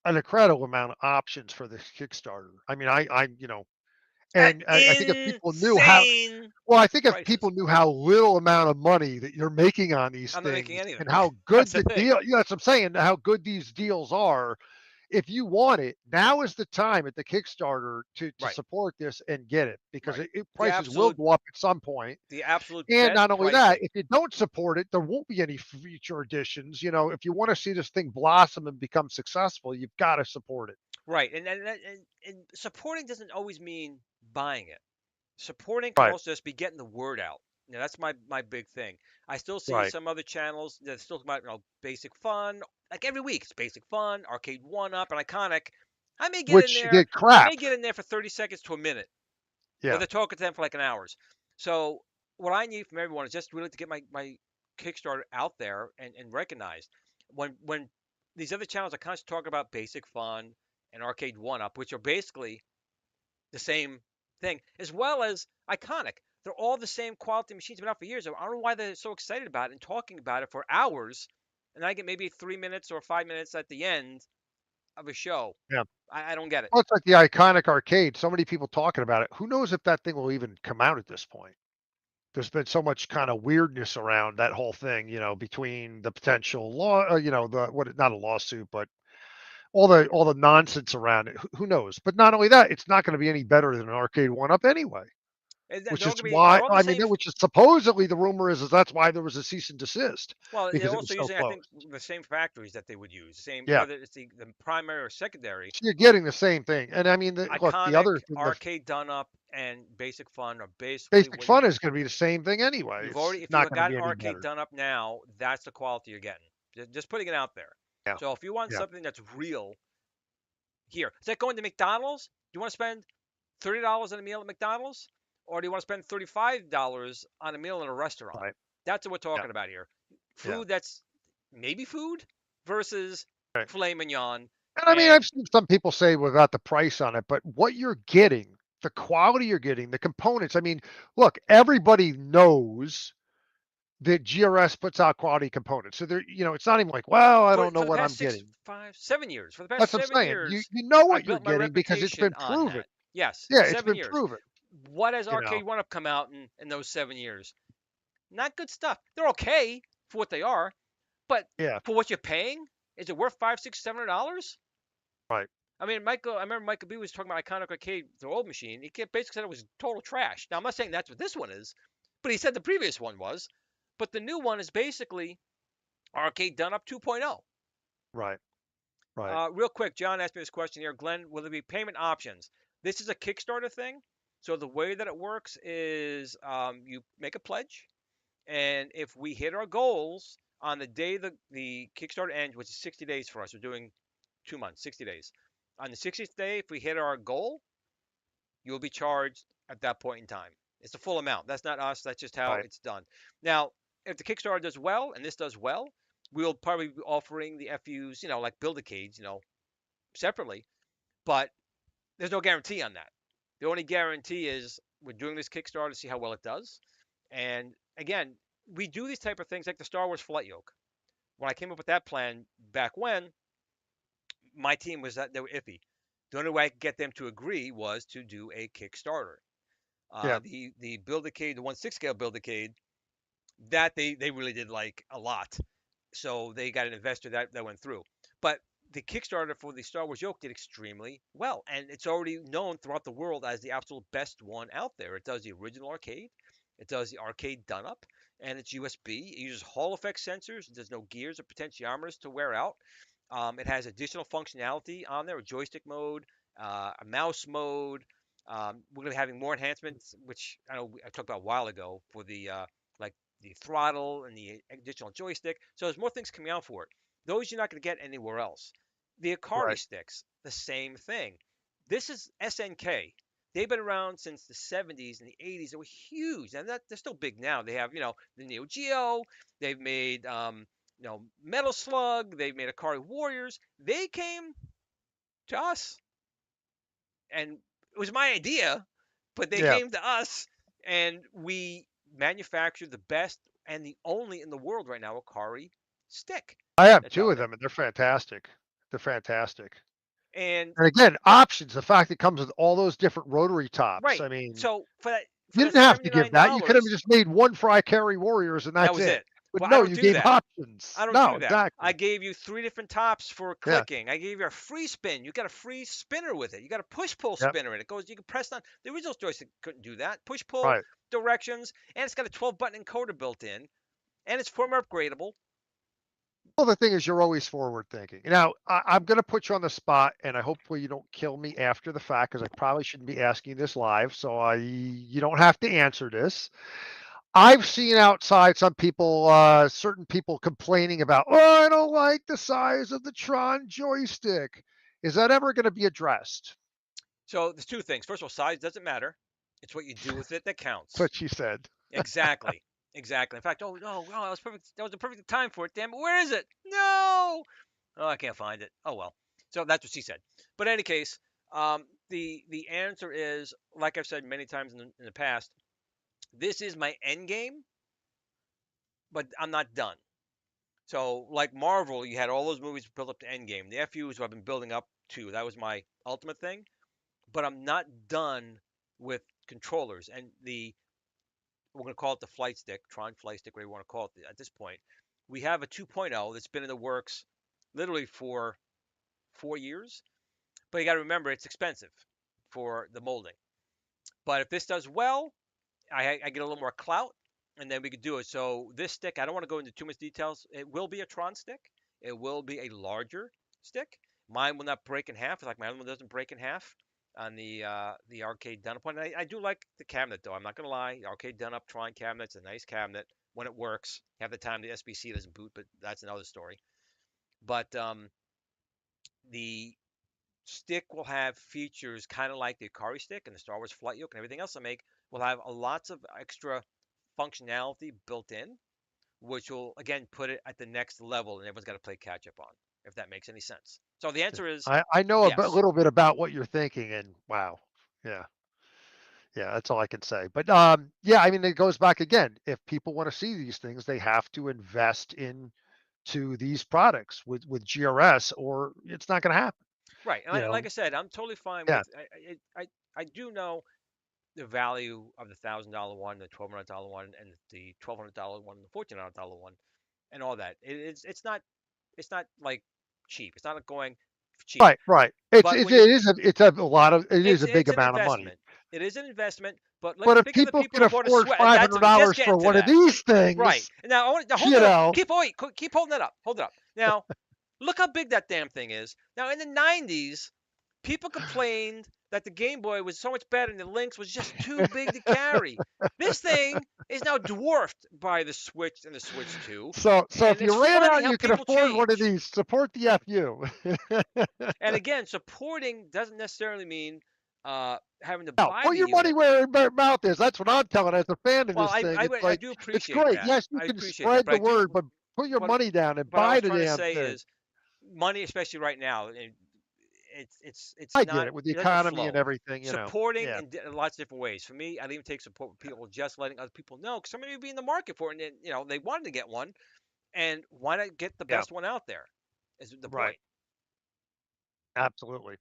an incredible amount of options for this Kickstarter. I mean, at and I think if people knew how, insane well, I think if prices. people knew how little amount of money that you're making on these I'm not making things anything. and how That's good the the thing. deal, that's what I'm saying, how good these deals are. If you want it, now is the time at the Kickstarter to Right, support this and get it, because right. The prices will absolute, go up at some point. the absolute And best not only that, pricing. if you don't support it, there won't be any future editions. If you want to see this thing blossom and become successful, you've got to support it. Right, and supporting doesn't always mean buying it. Supporting can Right, also just be getting the word out. That's my big thing. I still see right. some other channels that still talk about basic fun. Like every week, it's basic fun, arcade one up, and iconic. I may get in Which there. get I may crap. get in there for 30 seconds to a minute, but Yeah. they're talking to them for like an hours. So what I need from everyone is just really to get my Kickstarter out there and recognized. When these other channels are constantly talking about basic fun and arcade one up, which are basically the same thing, as well as iconic. They're all the same quality machines, been out for years. I don't know why they're so excited about it and talking about it for hours, and I get maybe 3 minutes or 5 minutes at the end of a show. Yeah. I don't get it. Well, it's like the iconic arcade. So many people talking about it. Who knows if that thing will even come out at this point? There's been so much kind of weirdness around that whole thing, between the potential law, the what, not a lawsuit, but all the nonsense around it. Who knows? But not only that, it's not going to be any better than an arcade one up anyway. They're Which all is gonna be. why, They're all the I mean, same. which is supposedly the rumor is that's why there was a cease and desist, Well, they're because it also was so using, I close. think, the same factories that they would use. Same, Yeah. whether it's the primary or secondary. So you're getting the same thing. And I mean, look, the Iconic, other thing, the arcade done up, and basic fun are basically basic what you fun is going to be the same thing anyway. You've It's already, if you not have going to got be an any arcade better. done up now, that's the quality you're getting. Just putting it out there. Yeah. So if you want Yeah. something that's real, here. It's like going to McDonald's. Do you want to spend $30 on a meal at McDonald's, or do you want to spend $35 on a meal in a restaurant? Right. That's what we're Yeah. talking about here. Yeah. Food that's maybe food versus Right. filet mignon. And I mean, And I've seen some people say without the price on it, but what you're getting, the quality you're getting, the components. I mean, look, everybody knows that GRS puts out quality components. So it's not even like, well, I don't know for the what I'm past six, getting. 5, 7 years, for the past That's what I'm seven saying. You years, you know I what you're built my getting because it's reputation been on proven. that. Yes, Yeah, it's 7 been years. proven. What has You know. Arcade One Up come out in those 7 years? Not good stuff. They're okay for what they are, but Yeah. for what you're paying, is it worth $500, $600, $700? Right. I mean, I remember Michael B was talking about Iconic Arcade, the old machine. Basically said it was total trash. Now I'm not saying that's what this one is, but he said the previous one was. But the new one is basically Arcade Done Up 2.0. Right. Right. Real quick, John asked me this question here. Glenn, will there be payment options? This is a Kickstarter thing. So the way that it works is you make a pledge, and if we hit our goals on the day the Kickstarter ends, which is 60 days for us, we're doing 2 months, 60 days. On the 60th day, if we hit our goal, you'll be charged at that point in time. It's the full amount. That's not us. That's just how Right. it's done. Now, if the Kickstarter does well and this does well, we'll probably be offering the FUs, like Build-A-Cades, separately. But there's no guarantee on that. The only guarantee is we're doing this Kickstarter to see how well it does. And again, we do these type of things like the Star Wars flight yoke. When I came up with that plan back when, my team was that they were iffy. The only way I could get them to agree was to do a Kickstarter. Yeah. The Build-A-Cade, the 1/6 scale Build-A-Cade, that they really did like a lot. So they got an investor that went through. But the Kickstarter for the Star Wars Yoke did extremely well, and it's already known throughout the world as the absolute best one out there. It does the original arcade, it does the arcade Doneup, and it's USB. It uses Hall effect sensors. There's no gears or potentiometers to wear out. It has additional functionality on there, a joystick mode, a mouse mode. We're going to be having more enhancements, which I know I talked about a while ago for the like the throttle and the additional joystick. So there's more things coming out for it. Those you're not going to get anywhere else. The Ikari Right. sticks, the same thing. This is SNK. They've been around since the 70s and the 80s. They were huge, and they're still big now. They have, the Neo Geo. They've made, Metal Slug. They've made Ikari Warriors. They came to us, and it was my idea, but they Yeah. came to us, and we manufactured the best and the only in the world right now Ikari stick I have that's 2 out of there. them, and they're fantastic. They're fantastic. And And again, options, the fact it comes with all those different rotary tops. right, I mean, so for that you for that didn't have to give that. You could have $79, just made 1 for Ikari Warriors and that that's was it. it. But But I no, don't you do gave that. options. I don't No, do that. I exactly. gave you 3 different tops for Yeah. clicking. I gave you a free spin. You got a free spinner with it. You got a push-pull Yep. spinner, and it goes. You can press on. The original joystick couldn't do that. Push-pull Right. directions, and it's got a 12-button encoder built in, and it's firmware upgradable. Well, the thing is, you're always forward thinking. Now, I'm going to put you on the spot, and I hopefully you don't kill me after the fact because I probably shouldn't be asking this live. So you don't have to answer this. I've seen outside some people, certain people complaining about, oh, I don't like the size of the Tron joystick. Is that ever going to be addressed? So there's 2 things. First of all, size doesn't matter. It's what you do with it that That's counts. what she said. Exactly. Exactly. In fact, oh no, that was perfect. That was the perfect time for it. Damn it. Where is it? No. Oh, I can't find it. Oh well. So that's what she said. But in any case, the answer is, like I've said many times in the past, this is my end game, but I'm not done. So like Marvel, you had all those movies built up to Endgame. The FUs I've been building up to. That was my ultimate thing. But I'm not done with controllers and we're going to call it the flight stick, Tron flight stick, whatever you want to call it at this point. We have a 2.0 that's been in the works literally for 4 years. But you got to remember, it's expensive for the molding. But if this does well, I get a little more clout, and then we could do it. So this stick, I don't want to go into too much details. It will be a Tron stick. It will be a larger stick. Mine will not break in half. It's like my other one doesn't break in half on the arcade Doneup one. I do like the cabinet though. I'm not gonna lie. The arcade Doneup Tron cabinet's a nice cabinet when it works. Half the time the SBC doesn't boot, but that's another story. But the stick will have features kind of like the Ikari stick and the Star Wars flight yoke and everything else I make will have lots of extra functionality built in, which will again put it at the next level, and everyone's got to play catch up on. If that makes any sense. So the answer is I know a yes. little bit about what you're thinking, and wow. Yeah. Yeah, that's all I can say. But yeah, I mean, it goes back again. If people want to see these things, they have to invest into these products with GRS, or it's not going to happen. Right, and You like know? I said, I'm totally fine Yeah. with. I do know the value of the $1,000 one, the $1,200 one, and the $1,200 one, and the $1,400 one, and all that. It's not like cheap. It's not like going cheap. Right. Right. It's But it, when you, it's a lot of it is it's a big it's an amount of money. investment. It is an investment. But But if think of the people people can who bought a afford sweat. five That's hundred I'm just dollars getting for to one of that. these Right. things, And now hold you it up. know, Keep holding that up. Hold it up. Now, look how big that damn thing is. Now in the 90s, people complained that the Game Boy was so much better and the Lynx was just too big to carry. This thing is now dwarfed by the Switch and the Switch 2. so And if it's you ran funny out, how you can people afford one of change. these. Support the FU. And again, supporting doesn't necessarily mean having to Now, buy put the your money unit. where your mouth is. That's what I'm telling as a fan of Well, this thing. It's I like do it's appreciate great. that. Yes, you I can appreciate that, spread but the I do. word, but put your What money down and what I buy was the trying to damn say thing. is money, especially right now, it's I get not it with the it doesn't economy and flow. everything, you know. Supporting Yeah, in lots of different ways. For me, I'd even take support with people just letting other people know because somebody may be in the market for it, and they wanted to get one, and why not get the yeah, best one out there? Is the right. point? Absolutely.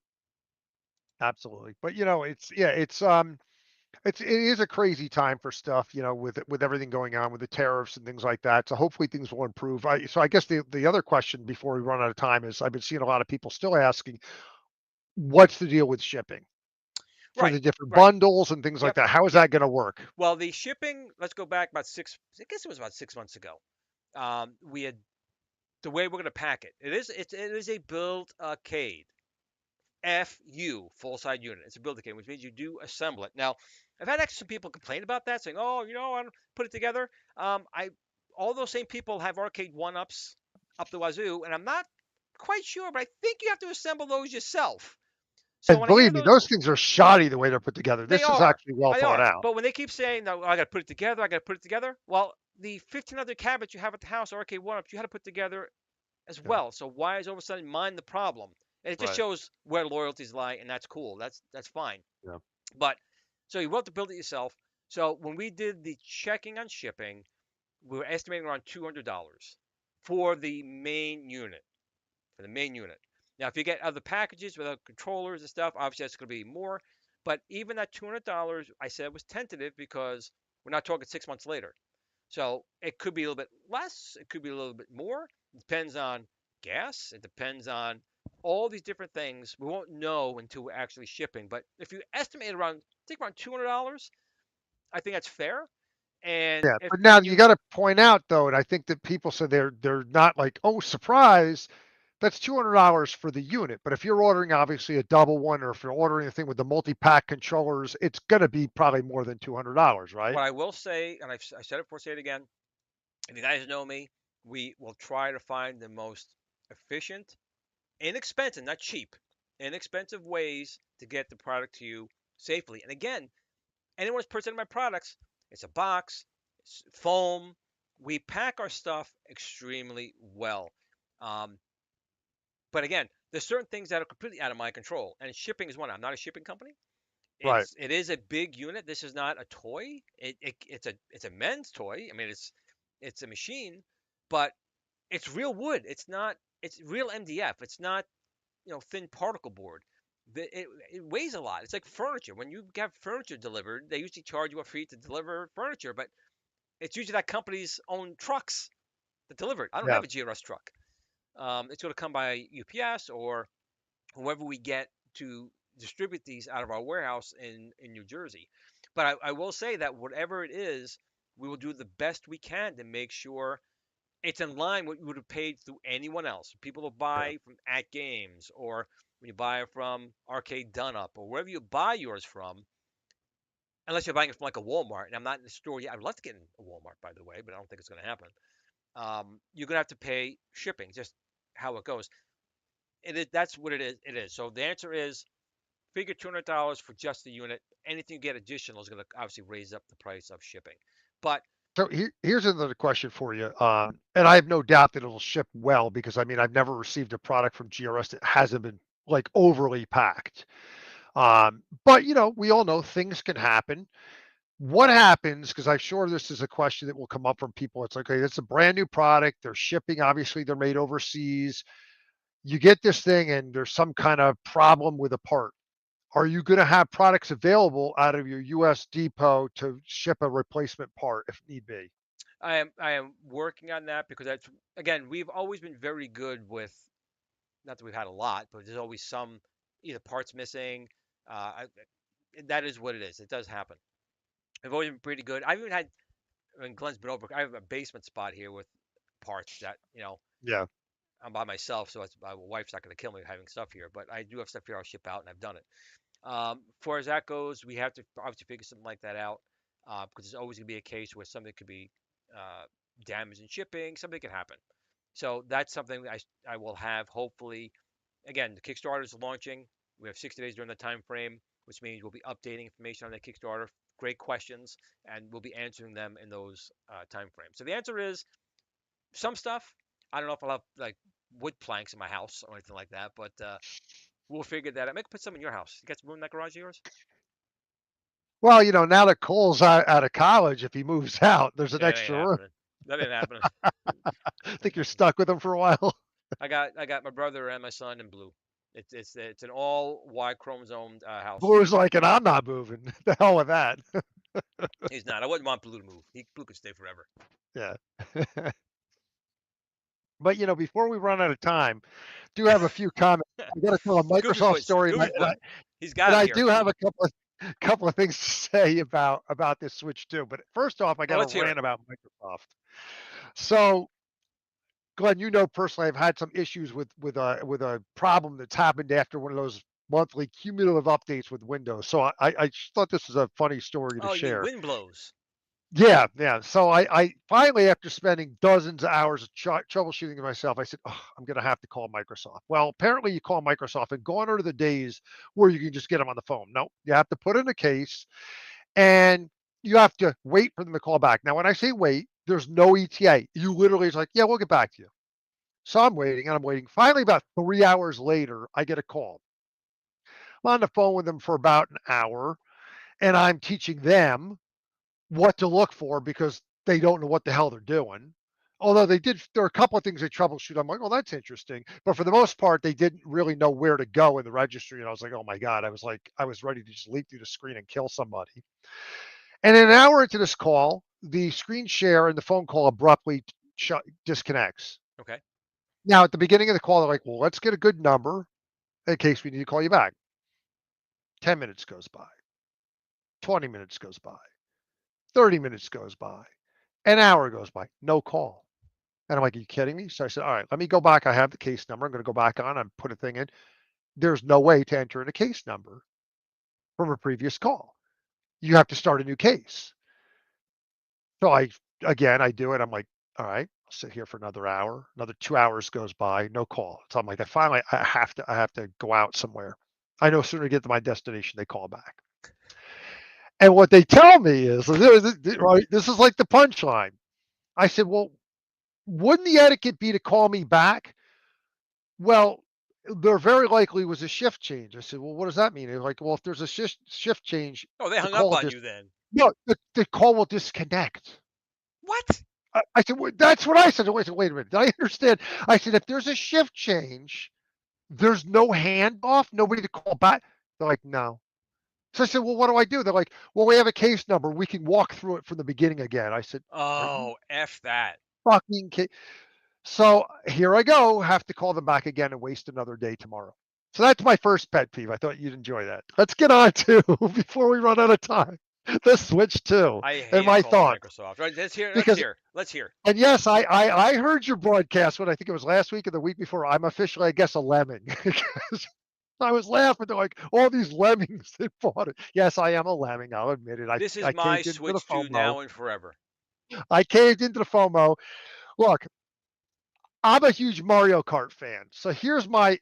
Absolutely. But it's yeah, it's it is a crazy time for stuff, with everything going on with the tariffs and things like that. So hopefully things will improve. So I guess the other question before we run out of time is I've been seeing a lot of people still asking, what's the deal with shipping for Right, the different right. bundles and things like Yep, that? How is yep. that going to work? Well, the shipping, let's go back about I guess it was about 6 months ago. We had the way we're going to pack it. It is a Build-A-Cade FU full side unit. It's a Build-A-Cade, which means you do assemble it. Now, I've had actually some people complain about that, saying, "Oh, I don't put it together." I All those same people have arcade one-ups up the wazoo, and I'm not quite sure, but I think you have to assemble those yourself. So And when I hear believe me, those, those things are shoddy the way they're put together. they This is are, actually well they thought are. out. But when they keep saying, "No, I got to put it together," I got to put it together. Well, the 1,500 cabinets you have at the house, arcade one-ups, you had to put together as Yeah, well. So why is all of a sudden mine the problem? And it just right. shows where loyalties lie, and that's cool. That's fine. Yeah. But so you will have to build it yourself. So when we did the checking on shipping, we were estimating around $200 for the main unit. For the main unit. Now, if you get other packages with other controllers and stuff, obviously that's going to be more. But even that $200, I said was tentative because we're not talking 6 months later. So it could be a little bit less, it could be a little bit more. It depends on gas, it depends on all these different things. We won't know until we're actually shipping. But if you estimate around, think around $200, I think that's fair. And Yeah, if but now and you you got to point out though, and I think that people say they're not like, oh, surprise, that's $200 for the unit. But if you're ordering obviously a double one, or if you're ordering a thing with the multi-pack controllers, it's gonna be probably more than $200, right? what I will say, and I said it before, say it again. If you guys know me, we will try to find the most efficient, inexpensive, not cheap, inexpensive ways to get the product to you safely. And again, anyone who's purchasing my products, it's a box, it's foam. We pack our stuff extremely well. Um, but again, there's certain things that are completely out of my control, and shipping is one. I'm not a shipping company. Right. It is a big unit. This is not a toy. It's a men's toy. I mean, it's a machine, but it's real wood. It's real MDF. It's not thin particle board. It weighs a lot. It's like furniture. When you have furniture delivered, they usually charge you a fee to deliver furniture, but it's usually that company's own trucks that deliver it. I don't Yeah. have a GRS truck. It's going to come by UPS or whoever we get to distribute these out of our warehouse in New Jersey. But I will say that whatever it is, we will do the best we can to make sure it's in line what you would have paid through anyone else. People who Yeah. buy from at games or when you buy it from Arcade Doneup or wherever you buy yours from, unless you're buying it from like a Walmart. And I'm not in the store yet. I'd love to get in a Walmart, by the way, but I don't think it's going to happen. You're going to have to pay shipping, just how it goes. That's what it is. It is. So the answer is figure $200 for just the unit. Anything you get additional is going to obviously raise up the price of shipping. But So here's another question for you. And I have no doubt that it'll ship well because I mean I've never received a product from GRS that hasn't been like overly packed. But we all know things can happen. What happens? Because I'm sure this is a question that will come up from people. It's like, okay, it's a brand new product. They're shipping. Obviously, they're made overseas. You get this thing, and there's some kind of problem with a part. Are you going to have products available out of your U.S. depot to ship a replacement part if need be? I am working on that because that's again we've always been very good with not that we've had a lot, but there's always some either parts missing. That is what it is. It does happen. I've always been pretty good. I've even had when Glenn's been over. I have a basement spot here with parts that Yeah. I'm by myself, so my wife's not going to kill me having stuff here. But I do have stuff here I'll ship out, and I've done it. Far as that goes, we have to obviously figure something like that out because there's always going to be a case where something could be uh, damaged in shipping. Something can happen. So that's something I will have hopefully. Again, the Kickstarter is launching. We have 60 days during the time frame, which means we'll be updating information on that Kickstarter. Great questions, and we'll be answering them in those time frames. So the answer is some stuff. I don't know if I'll have like wood planks in my house or anything like that, but we'll figure that out. Maybe put some in your house. You got some room in that garage of yours? Well, now that Cole's out of college, if he moves out, there's an That ain't extra room. happening. That ain't happening. I think you're stuck with him for a while. I got my brother and my son in blue. It's an all Y chromosomed house. Blue's like, and I'm not moving. The hell with that. He's not. I wouldn't want Blue to move. Blue could stay forever. Yeah. But before we run out of time, do have a few comments. I got to tell a Goofy Microsoft foot. story, Goofy foot. He's got and him I here. do have a couple of things to say about this Switch too. But first off, I got let's to hear rant it. about Microsoft. So, Glenn, personally, I've had some issues with a problem that's happened after one of those monthly cumulative updates with Windows. So I just thought this was a funny story to Oh, you mean share. wind blows? Yeah. So I finally, after spending dozens of hours of troubleshooting it myself, I said, oh, I'm going to have to call Microsoft. Well, apparently you call Microsoft and gone are the days where you can just get them on the phone. No, you have to put in a case and you have to wait for them to call back. Now, when I say wait, there's no ETA. You literally, it's like, yeah, we'll get back to you. So I'm waiting and I'm waiting. Finally, about 3 hours later, I get a call. I'm on the phone with them for about an hour and I'm teaching them what to look for because they don't know what the hell they're doing. Although there are a couple of things they troubleshoot. I'm like, oh, that's interesting. But for the most part, they didn't really know where to go in the registry. And I was like, oh my God, I was ready to just leap through the screen and kill somebody. And an hour into this call, the screen share and the phone call abruptly disconnects. Okay. Now, at the beginning of the call, they're like, well, let's get a good number in case we need to call you back. 10 minutes goes by. 20 minutes goes by. 30 minutes goes by. An hour goes by. No call. And I'm like, are you kidding me? So I said, all right, let me go back. I have the case number. I'm going to go back on and put a thing in. There's no way to enter in a case number from a previous call. You have to start a new case. So I do it. I'm like, all right, I'll sit here for another hour. Another 2 hours goes by, no call. So I'm like, finally, I have to go out somewhere. I know sooner to get to my destination, they call back. And what they tell me is, right, this is like the punchline. I said, well, wouldn't the etiquette be to call me back? Well, there very likely was a shift change. I said, well, what does that mean? They're like, well, if there's a shift change, Oh, they the hung up call on you then. no, the call will disconnect. What? I said, well, that's what I said. Wait a minute. Did I understand? I said, if there's a shift change, there's no handoff, nobody to call back. They're like, no. So I said, well, what do I do? They're like, well, we have a case number. We can walk through it from the beginning again. I said, Oh, F that. fucking kidding? So here I go. Have to call them back again and waste another day tomorrow. So that's my first pet peeve. I thought you'd enjoy that. Let's get on to, before we run out of time, the Switch 2 I hate and my calling thought. Microsoft. Right, let's hear. Because- Let's hear. And yes, I heard your broadcast when I think it was last week or the week before. I'm officially, I guess, a lemming. Because I was laughing. They're like, all these lemmings that bought it. Yes, I am a lemming. I'll admit it. This is I my caved into Switch the 2 FOMO. now and forever. I caved into the FOMO. Look, I'm a huge Mario Kart fan. So here's my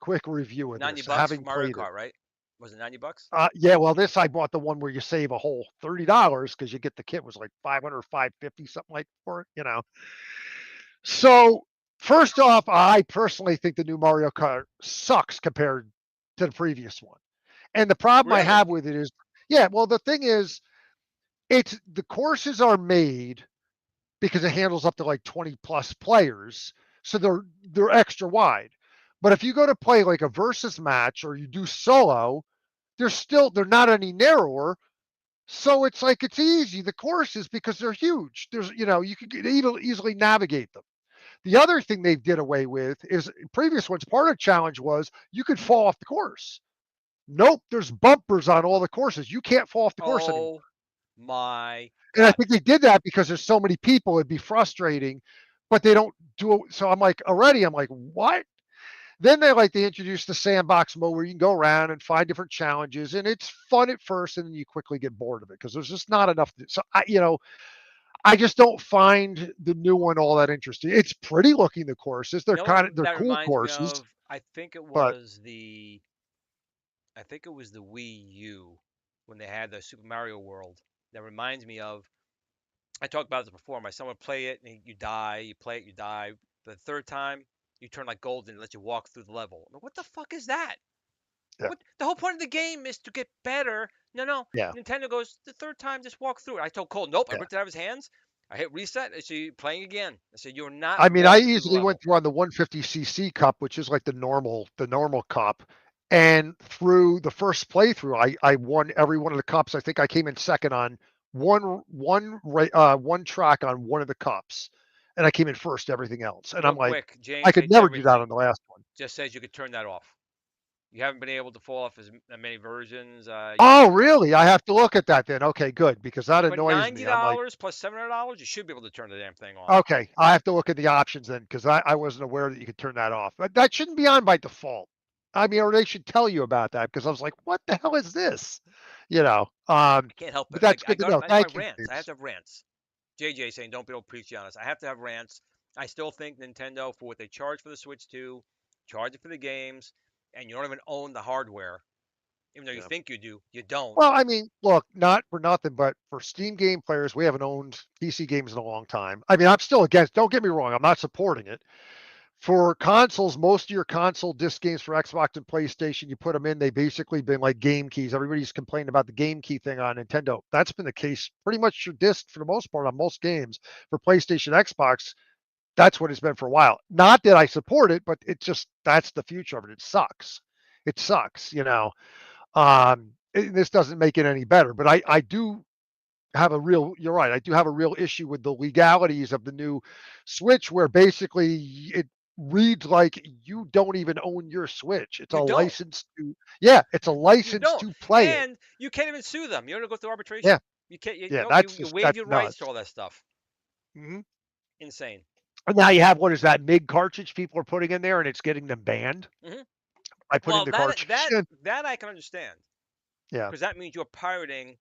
quick review of $90 this. for Having Mario played Kart, right? Was it $90? yeah, well, this I bought the one where you save a whole $30 because you get the kit was like 500, 550, something like for it, So first off, I personally think the new Mario Kart sucks compared to the previous one. And the problem I Really? have with it is, yeah, well, the thing is, the courses are made because it handles up to like 20 plus players. So they're extra wide. But if you go to play like a versus match or you do solo, they're not any narrower. So it's like it's easy. The courses, because they're huge. You can easily navigate them. The other thing they did away with is previous ones. Part of the challenge was you could fall off the course. Nope, there's bumpers on all the courses. You can't fall off the course anymore. Oh my And I God. think they did that because there's so many people, it'd be frustrating, but they don't do it. So I'm like, what? Then they introduced the sandbox mode where you can go around and find different challenges, and it's fun at first, and then you quickly get bored of it because there's just not enough. So I just don't find the new one all that interesting. It's pretty looking, the courses. They're You know what they're that cool reminds me courses. of? I think it but- was the Wii U when they had the Super Mario World. That reminds me of. I talked about this before. My son would play it, and you die. You play it, you die. The third time, you turn like golden and let you walk through the level. I'm like, what the fuck is that? Yeah. What the whole point of the game is to get better. No. Yeah. Nintendo goes the third time, just walk through it. I told Cole, nope. I Yeah. ripped it out of his hands. I hit reset. I see playing again. I said, you're not. I mean, I walking through the easily level. went through on the 150cc cup, which is like the normal cup. And through the first playthrough, I won every one of the cups. I think I came in second on one track on one of the cups, and I came in first everything else. And Real I'm like, quick, I James could hates never do that everything. on the last one. Just says you could turn that off. You haven't been able to fall off as many versions. Oh, really? I have to look at that then. Okay, good, because that But annoys me. I'm like, $90 plus $700, you should be able to turn the damn thing off. okay, I have to look at the options then, because I wasn't aware that you could turn that off. But that shouldn't be on by default. I mean, or they should tell you about that, because I was like, what the hell is this? I can't help But it. that's good to know. That's my Thank you, rants. I have James. to have rants. JJ saying, don't be all preachy on us. I have to have rants. I still think Nintendo, for what they charge for the Switch 2, charge it for the games, and you don't even own the hardware. Even though you Yeah. think you do, you don't. Well, I mean, look, not for nothing, but for Steam game players, we haven't owned PC games in a long time. I mean, I'm still against, don't get me wrong, I'm not supporting it. For consoles, most of your console disc games for Xbox and PlayStation, you put them in, they basically been like game keys. Everybody's complaining about the game key thing on Nintendo. That's been the case pretty much your disc for the most part on most games. For PlayStation, Xbox, that's what it's been for a while. Not that I support it, but it's just that's the future of it. It sucks. It sucks. This doesn't make it any better, but I do have a real, you're right. I do have a real issue with the legalities of the new Switch, where basically it reads like you don't even own your Switch. It's a You don't. license to, yeah, it's a You license don't. to play it. And you can't even sue them. You don't go through arbitration. Yeah. You can't. Yeah. No, That's you just, waive that's your rights nuts. to all that stuff. Mhm. Insane. And now you have, what is that MIG cartridge people are putting in there, and it's getting them banned Hmm. by putting Well, the cartridge in. that I can understand, Yeah. because that means you're pirating,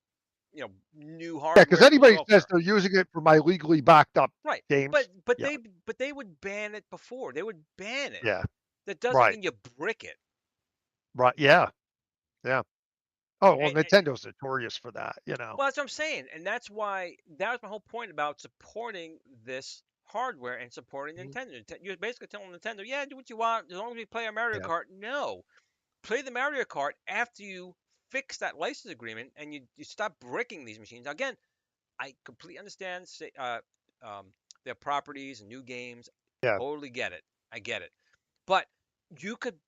new Yeah, hardware, because new anybody says software. they're using it for my legally backed up Right. games. But Yeah. they would ban it before. They would ban it. Yeah. That doesn't Right. mean you brick it. Right. Yeah. Yeah. Oh, well, And, Nintendo's notorious for that. well, that's what I'm saying, and that's why that was my whole point about supporting this hardware and supporting Mhm. Nintendo. You're basically telling Nintendo, yeah, do what you want as long as we play a Mario Yeah. Kart. No, play the Mario Kart after you fix that license agreement and you stop bricking these machines. Now, again, I completely understand their properties and new games. Yeah. Totally get it. I get it. But you could.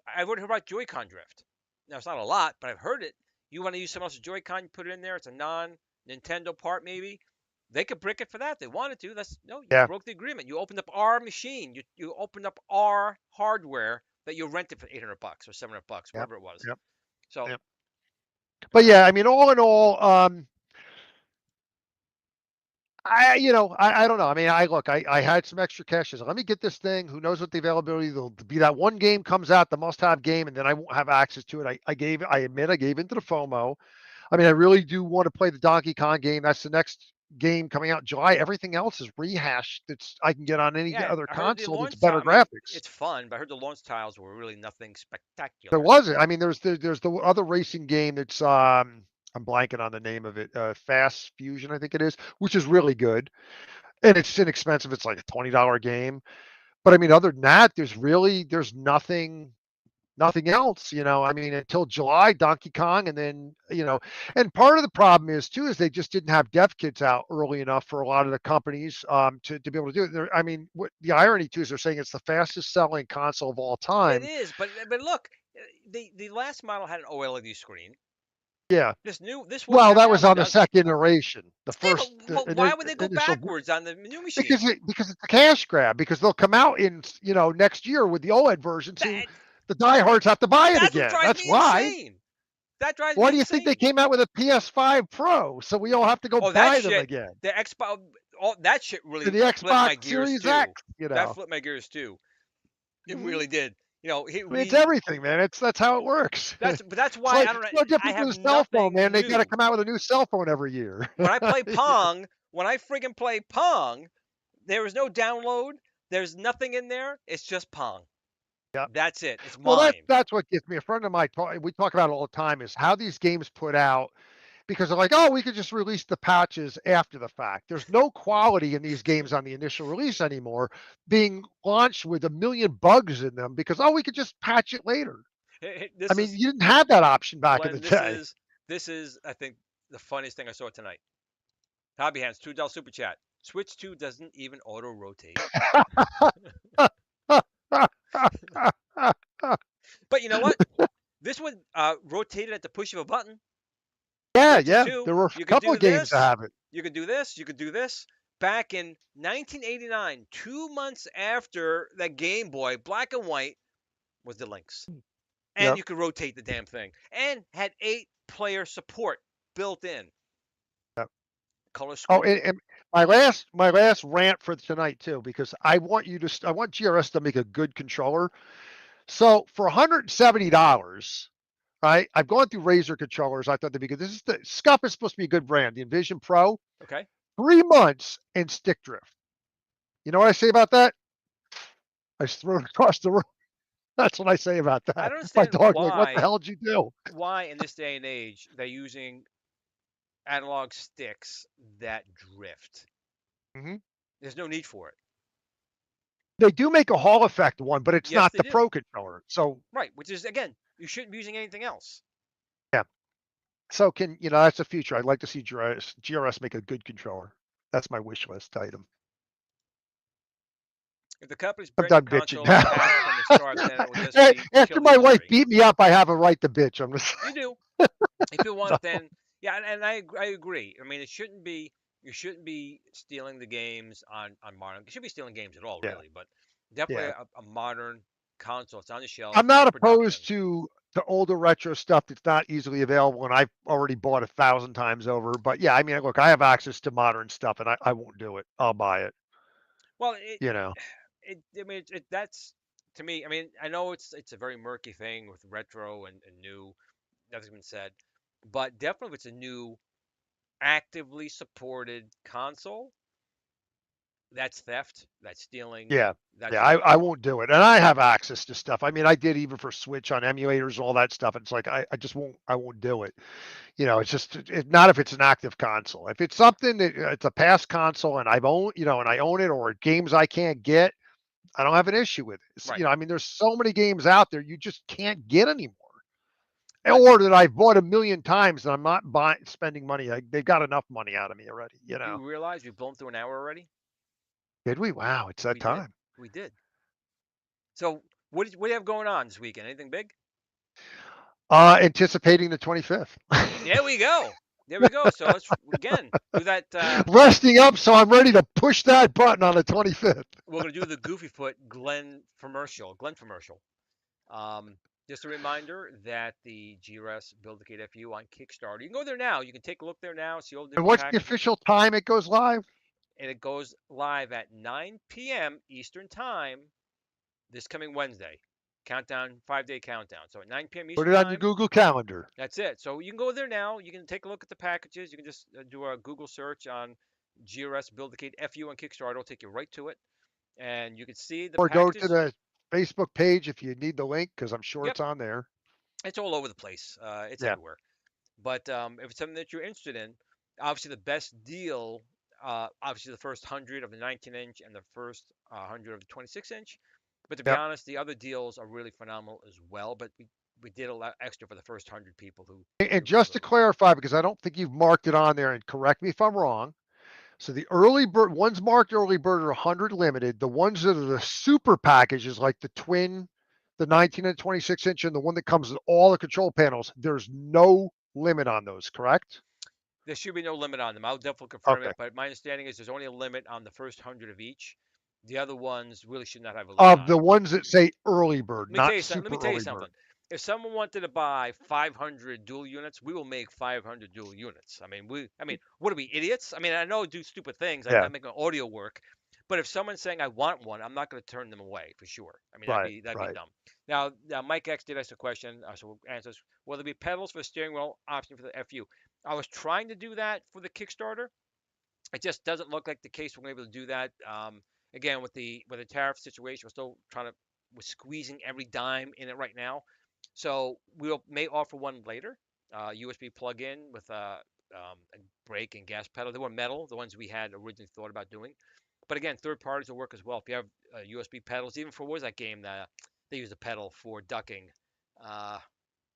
I've already heard about Joy-Con drift. Now it's not a lot, but I've heard it. You want to use someone else's Joy-Con, you put it in there. It's a non-Nintendo part, maybe. They could brick it for that. If they wanted to. No. You Yeah. broke the agreement. You opened up our machine. You opened up our hardware that you rented for $800 or $700, Yep. whatever it was. Yep. So Yep. But yeah, I mean, all in all, I don't know. I mean, I had some extra cash. Let me get this thing. Who knows what the availability? There'll be that one game comes out, the must-have game, and then I won't have access to it. I admit I gave into the FOMO. I mean, I really do want to play the Donkey Kong game. That's the next game coming out in July. Everything else is rehashed. That's I can get on any yeah, other I heard the console that's launch better tile. I mean, graphics. it's fun, but I heard the launch tiles were really nothing There spectacular. wasn't. I mean, there's the other racing game that's I'm blanking on the name of it. Fast Fusion, I think it is, which is really good. And it's inexpensive. It's like a $20 game. But I mean, other than that, there's nothing else. I mean, until July, Donkey Kong, and then and part of the problem is they just didn't have dev kits out early enough for a lot of the companies to be able to do it. I mean, what the irony too is they're saying it's the fastest selling console of all It time. is, but look, the last model had an OLED screen. Yeah. This one Well, we have that now was on the does. second iteration. The Yeah, first but why would they go initial, backwards on the new because machine? it's a cash grab, because they'll come out in next year with the OLED version, so That, the diehards have to buy it that's what again. drives That's me why. insane. That drives Why me do you think they insane. came out with a PS5 Pro? So we all have to go Oh, that buy them shit, again. the Xbox, all that shit And really the flipped my Xbox gears Series too. X, That flipped my gears too. It Mhm. really did. I mean, it's everything, man. That's how it works. But that's It's why like I don't it's know. no I different than have a cell phone, man. nothing They got to new. come out with a new cell phone every year. When I play Pong, when I friggin' play Pong, there is no download. There's nothing in there. It's just Pong. Yeah. That's it. It's Well, mine. that's what gets me. A friend of mine, we talk about it all the time, is how these games put out, because they're like, oh, we could just release the patches after the fact. There's no quality in these games on the initial release anymore, being launched with a million bugs in them because, oh, we could just patch it later. I This mean, is you didn't have that option back in the Glenn. day. This is I think the funniest thing I saw tonight. Hobby Hands $2 super chat. Switch 2 doesn't even auto rotate. But you know what? This one rotated at the push of a button. Yeah, Switch yeah. 2, There were you a could couple do of games that this, have it. you could do this, you could do this. Back in 1989, 2 months after that Game Boy, black and white, was the Lynx. And Yep. you could rotate the damn thing. And had 8-player support built in. Yep. Color Oh, screen. and my last rant for tonight too, because I want I want GRS to make a good controller. So for $170, right? I've gone through Razer controllers. I thought they'd be good. This is the Scuff is supposed to be a good brand. The Envision Pro, Okay. 3 months and stick drift. You know what I say about that? I just threw it across the room. That's what I say about I that. don't My understand dog, like, what the hell did you do? why in this day and age they're using analog sticks that drift. Hmm. There's no need for it. They do make a Hall effect one, but it's Yes, not they the do. Pro controller. So Right, which is again, you shouldn't be using anything else. yeah. So that's the future. I'd like to see GRS make a good controller. That's my wish list item. If the company's I'm brand new done bitching console now. happens from the start, then it will just be After kill the my wife industry. beat me up, I have a right to bitch. I'm just You do. If you want no. it, then yeah, and I agree. I mean, it shouldn't be you shouldn't be stealing the games on modern. You should be stealing games at all, Yeah, really, but definitely yeah. a modern console. It's on the shelf I'm not in production. opposed to older retro stuff that's not easily available, and I've already bought 1,000 times over. But yeah, I mean, look, I have access to modern stuff, and I won't do it. I'll buy it. Well, You know. I mean, that's to me. I mean, I know it's a very murky thing with retro and new. Nothing's been said, but definitely if it's a new, actively supported console, that's theft, that's stealing, Yeah. that Yeah, should be I illegal. won't do it. And I have access to stuff. I mean, I did even for Switch on emulators and all that stuff. It's like I just won't do it. It's just not if it's an active console. If it's something that it's a past console and and I own it, or games I can't get, I don't have an issue with it. Right. I mean, there's so many games out there you just can't get anymore. But Or that I've bought a million times and I'm not spending money. They've got enough money out of me already. do you realize we've blown through an hour already? Did we? Wow, it's that We did. time. We did. So what do you have going on this weekend? Anything big? Anticipating the 25th. There we go. There we go. So let's again do that. Resting up so I'm ready to push that button on the 25th. We're gonna do the Goofy Foot Glenn commercial. Um, just a reminder that the GRS Build-A-Cade FU on Kickstarter. You can go there now. You can take a look there now, see all the And different what's the packages. official time it goes live? And it goes live at 9 p.m. Eastern Time this coming Wednesday. Countdown, 5-day countdown. So at 9 p.m. Put Eastern it on your Time, Google Calendar. that's it. So you can go there now. You can take a look at the packages. You can just do a Google search on GRS Build-A-Cade FU on Kickstarter. It'll take you right to it. And you can see the Or go to packages. the Facebook page if you need the link, because I'm sure Yep, it's on there. it's all over the place. It's Yeah. everywhere. But if it's something that you're interested in, obviously the best deal, obviously the first 100 of the 19-inch and the first 100 of the 26-inch. But to be Yep. honest, the other deals are really phenomenal as well. But we did a lot extra for the first 100 people who And who just to voted. clarify, because I don't think you've marked it on there, and correct me if I'm wrong. So the early bird ones marked early bird are 100 limited. The ones that are the super packages, like the twin, the 19 and 26-inch, and the one that comes with all the control panels, there's no limit on those, correct? There should be no limit on them. I'll definitely confirm Okay. it. But my understanding is there's only a limit on the first 100 of each. The other ones really should not have a limit Of on the them. ones that say early bird, Let me tell not you something. Let me super tell you early bird. something. If someone wanted to buy 500 dual units, we will make 500 dual units. I mean, what are we idiots? I mean, I know I do stupid things. Yeah. I make my audio work, but if someone's saying I want one, I'm not going to turn them away for sure. I mean, Right. that'd be Right. dumb. Now, Mike X did ask a question, so we'll answer this. Will there be pedals for the steering wheel option for the FU? I was trying to do that for the Kickstarter. It just doesn't look like the case we're able to do that. Again, with the tariff situation, we're squeezing every dime in it right now. So may offer one later, USB plug-in with a brake and gas pedal. They were metal, the ones we had originally thought about doing. But again, third parties will work as well. If you have USB pedals, even for what was that game that they use a pedal for ducking? Uh,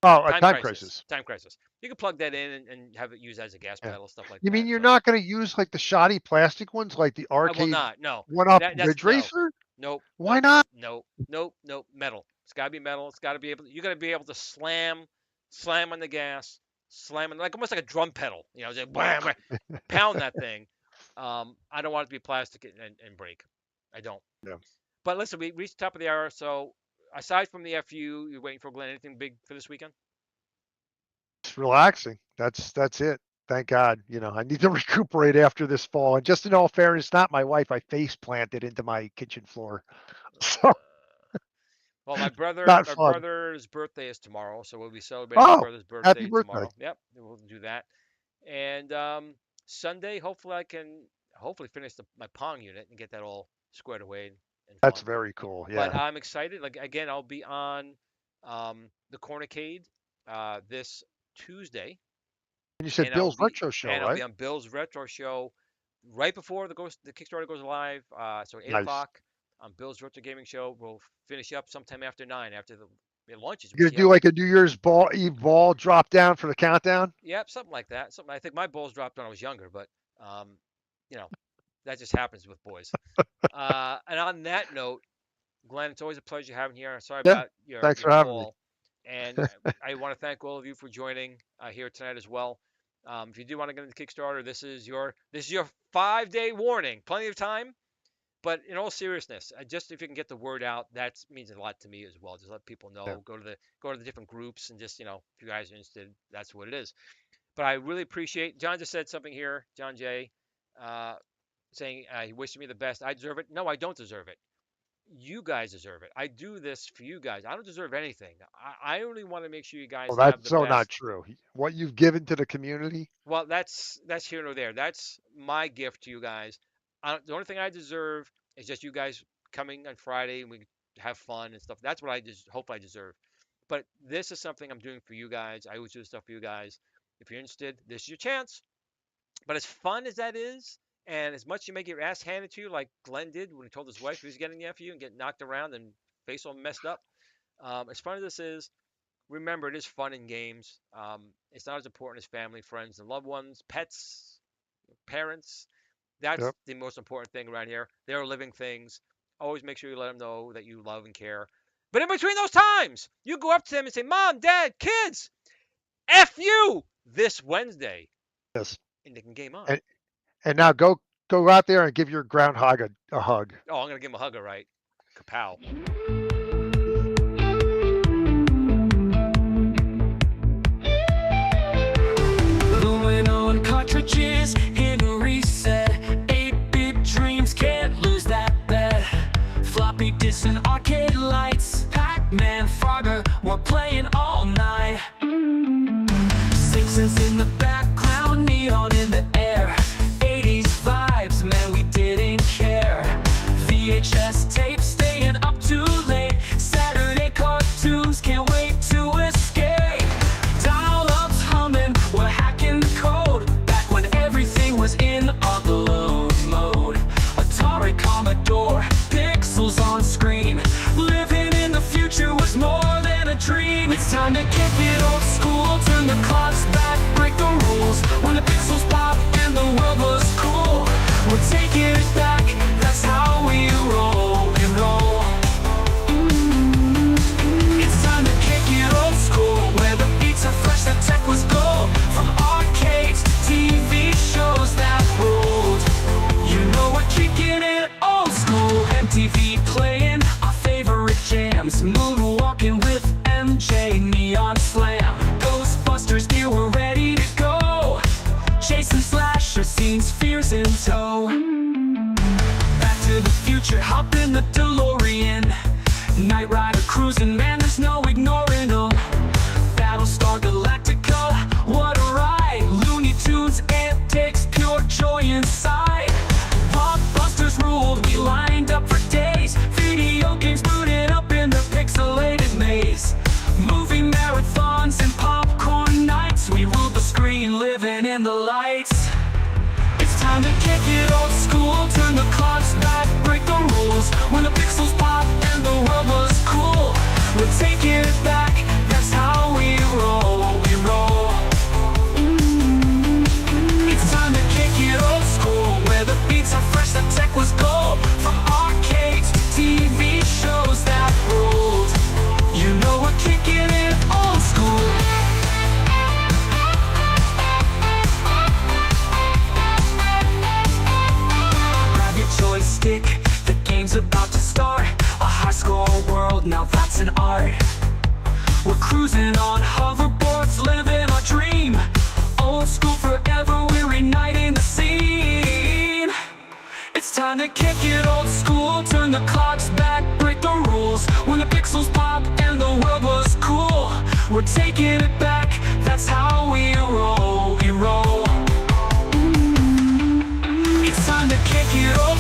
Oh, a Time Crisis. Time Crisis. You can plug that in and have it used as a gas Yeah. pedal, stuff like You that. mean you're so- not going to use like the shoddy plastic ones, like the I will arcade not. No. one-up That's Ridge Racer? Nope. Why not? Nope. Metal. It's got to be metal. It's got to be able. You got to be able to slam on the gas, like almost like a drum pedal. You know, just bam, bam, pound that thing. I don't want it to be plastic and break. I don't. Yeah. But listen, we reached the top of the hour. So aside from the FU, you're waiting for Glenn. Anything big for this weekend? It's relaxing. That's it. Thank God. You know, I need to recuperate after this fall. And just in all fairness, not my wife, I face planted into my kitchen floor. So Well, my Not fun. brother's birthday is tomorrow, so we'll be celebrating Oh, my brother's birthday happy birthday. tomorrow. Yep, we'll do that. And Sunday, hopefully, I can finish my Pong unit and get that all squared away and That's fun. very cool. But Yeah. I'm excited. Like again, I'll be on the Cornicade this Tuesday, And you said and I'll Bill's be Retro Show, and I'll right? be on Bill's Retro Show right before the Kickstarter goes live. So 8 Nice. o'clock on Bill's Retro Gaming Show. We'll finish up sometime after 9 after it launches. You're gonna do like a New Year's Eve ball drop down for the countdown? Yep, something like that. Something I think my balls dropped when I was younger, but you know, that just happens with boys. And on that note, Glenn, it's always a pleasure having you here. Sorry Yeah, about your thanks your for having me. call. And I want to thank all of you for joining here tonight as well. If you do want to get into Kickstarter, this is your 5-day warning. Plenty of time. But in all seriousness, just if you can get the word out, that means a lot to me as well. Just let people know. Yeah. Go to the different groups and just, if you guys are interested, that's what it is. But I really appreciate. John just said something here. John J. Saying he wished me the best. I deserve it. No, I don't deserve it. You guys deserve it. I do this for you guys. I don't deserve anything. I only want to make sure you guys Well, have that's the so best. not true. What you've given to the community. Well, that's here nor there. That's my gift to you guys. The only thing I deserve is just you guys coming on Friday and we have fun and stuff. That's what I just hope I deserve. But this is something I'm doing for you guys. I always do this stuff for you guys. If you're interested, this is your chance. But as fun as that is, and as much you may get your ass handed to you, like Glenn did when he told his wife he was getting the FU and get knocked around and face all messed up. As fun as this is, remember it is fun in games. It's not as important as family, friends, and loved ones, pets, parents. That's Yep. the most important thing around here. They're living things. Always make sure you let them know that you love and care. But in between those times, you go up to them and say, Mom, Dad, kids, F you this Wednesday. Yes. And they can game on. And now go out there and give your groundhog a hug. Oh, I'm going to give him a hug, all right. Kapow. Gluing on cartridges, hidden reset. 8-bit dreams, can't lose that bet. Floppy disks and arcade lights. Pac-Man, Frogger, we're playing all night. Sixes in the background, neon in the air. 80s vibes, man, we didn't care. VHS tapes, staying up too late. Saturday cartoons, can't wait to escape. Dial-ups humming, we're hacking the code. Back when everything was in upload mode. Atari, Commodore, pixels on screen. Living in the future was more than a dream. It's time to kick it old school. Turn the clocks back, break the rules. When the pixels pop and the world was cool. We're taking it back, that's how we roll and roll. It's time to kick it old school, where the beats are fresh, the tech was gold. From arcades, TV shows that ruled. You know we're kicking it old school. MTV playing our favorite jams. Moonwalking with MJ, Neon Slam. Ghostbusters gear, we're ready to go. Chasing slasher scenes, fears in tow. Back to the future, hop in the DeLorean. Knight Rider cruising, man, there's no ignoring them. Battlestar Galactica, what a ride. Looney Tunes, antics, pure joy inside. Blockbusters ruled, we lined up for days. Video games booted up in the pixelated maze. Movie marathons and popcorn nights. We ruled the screen, living in the lights. It's time to kick it old school. Turn the clocks back, break the rules. When the pixels pop and the world was cool. We're taking it back, that's how we roll, we roll. It's time to kick it old school, where the beats are fresh, the tech was gold. From arcades to TV shows that ruled, you know we're kicking it old school. Grab your joystick, the game's about to start. A high-score world, now that's an art. We're cruising on hoverboards, living our dream. Old school forever, we're igniting the scene. It's time to kick it old school, turn the clocks back, break the rules. When the pixels pop and the world was cool, we're taking it back, that's how we roll, we roll. It's time to kick it old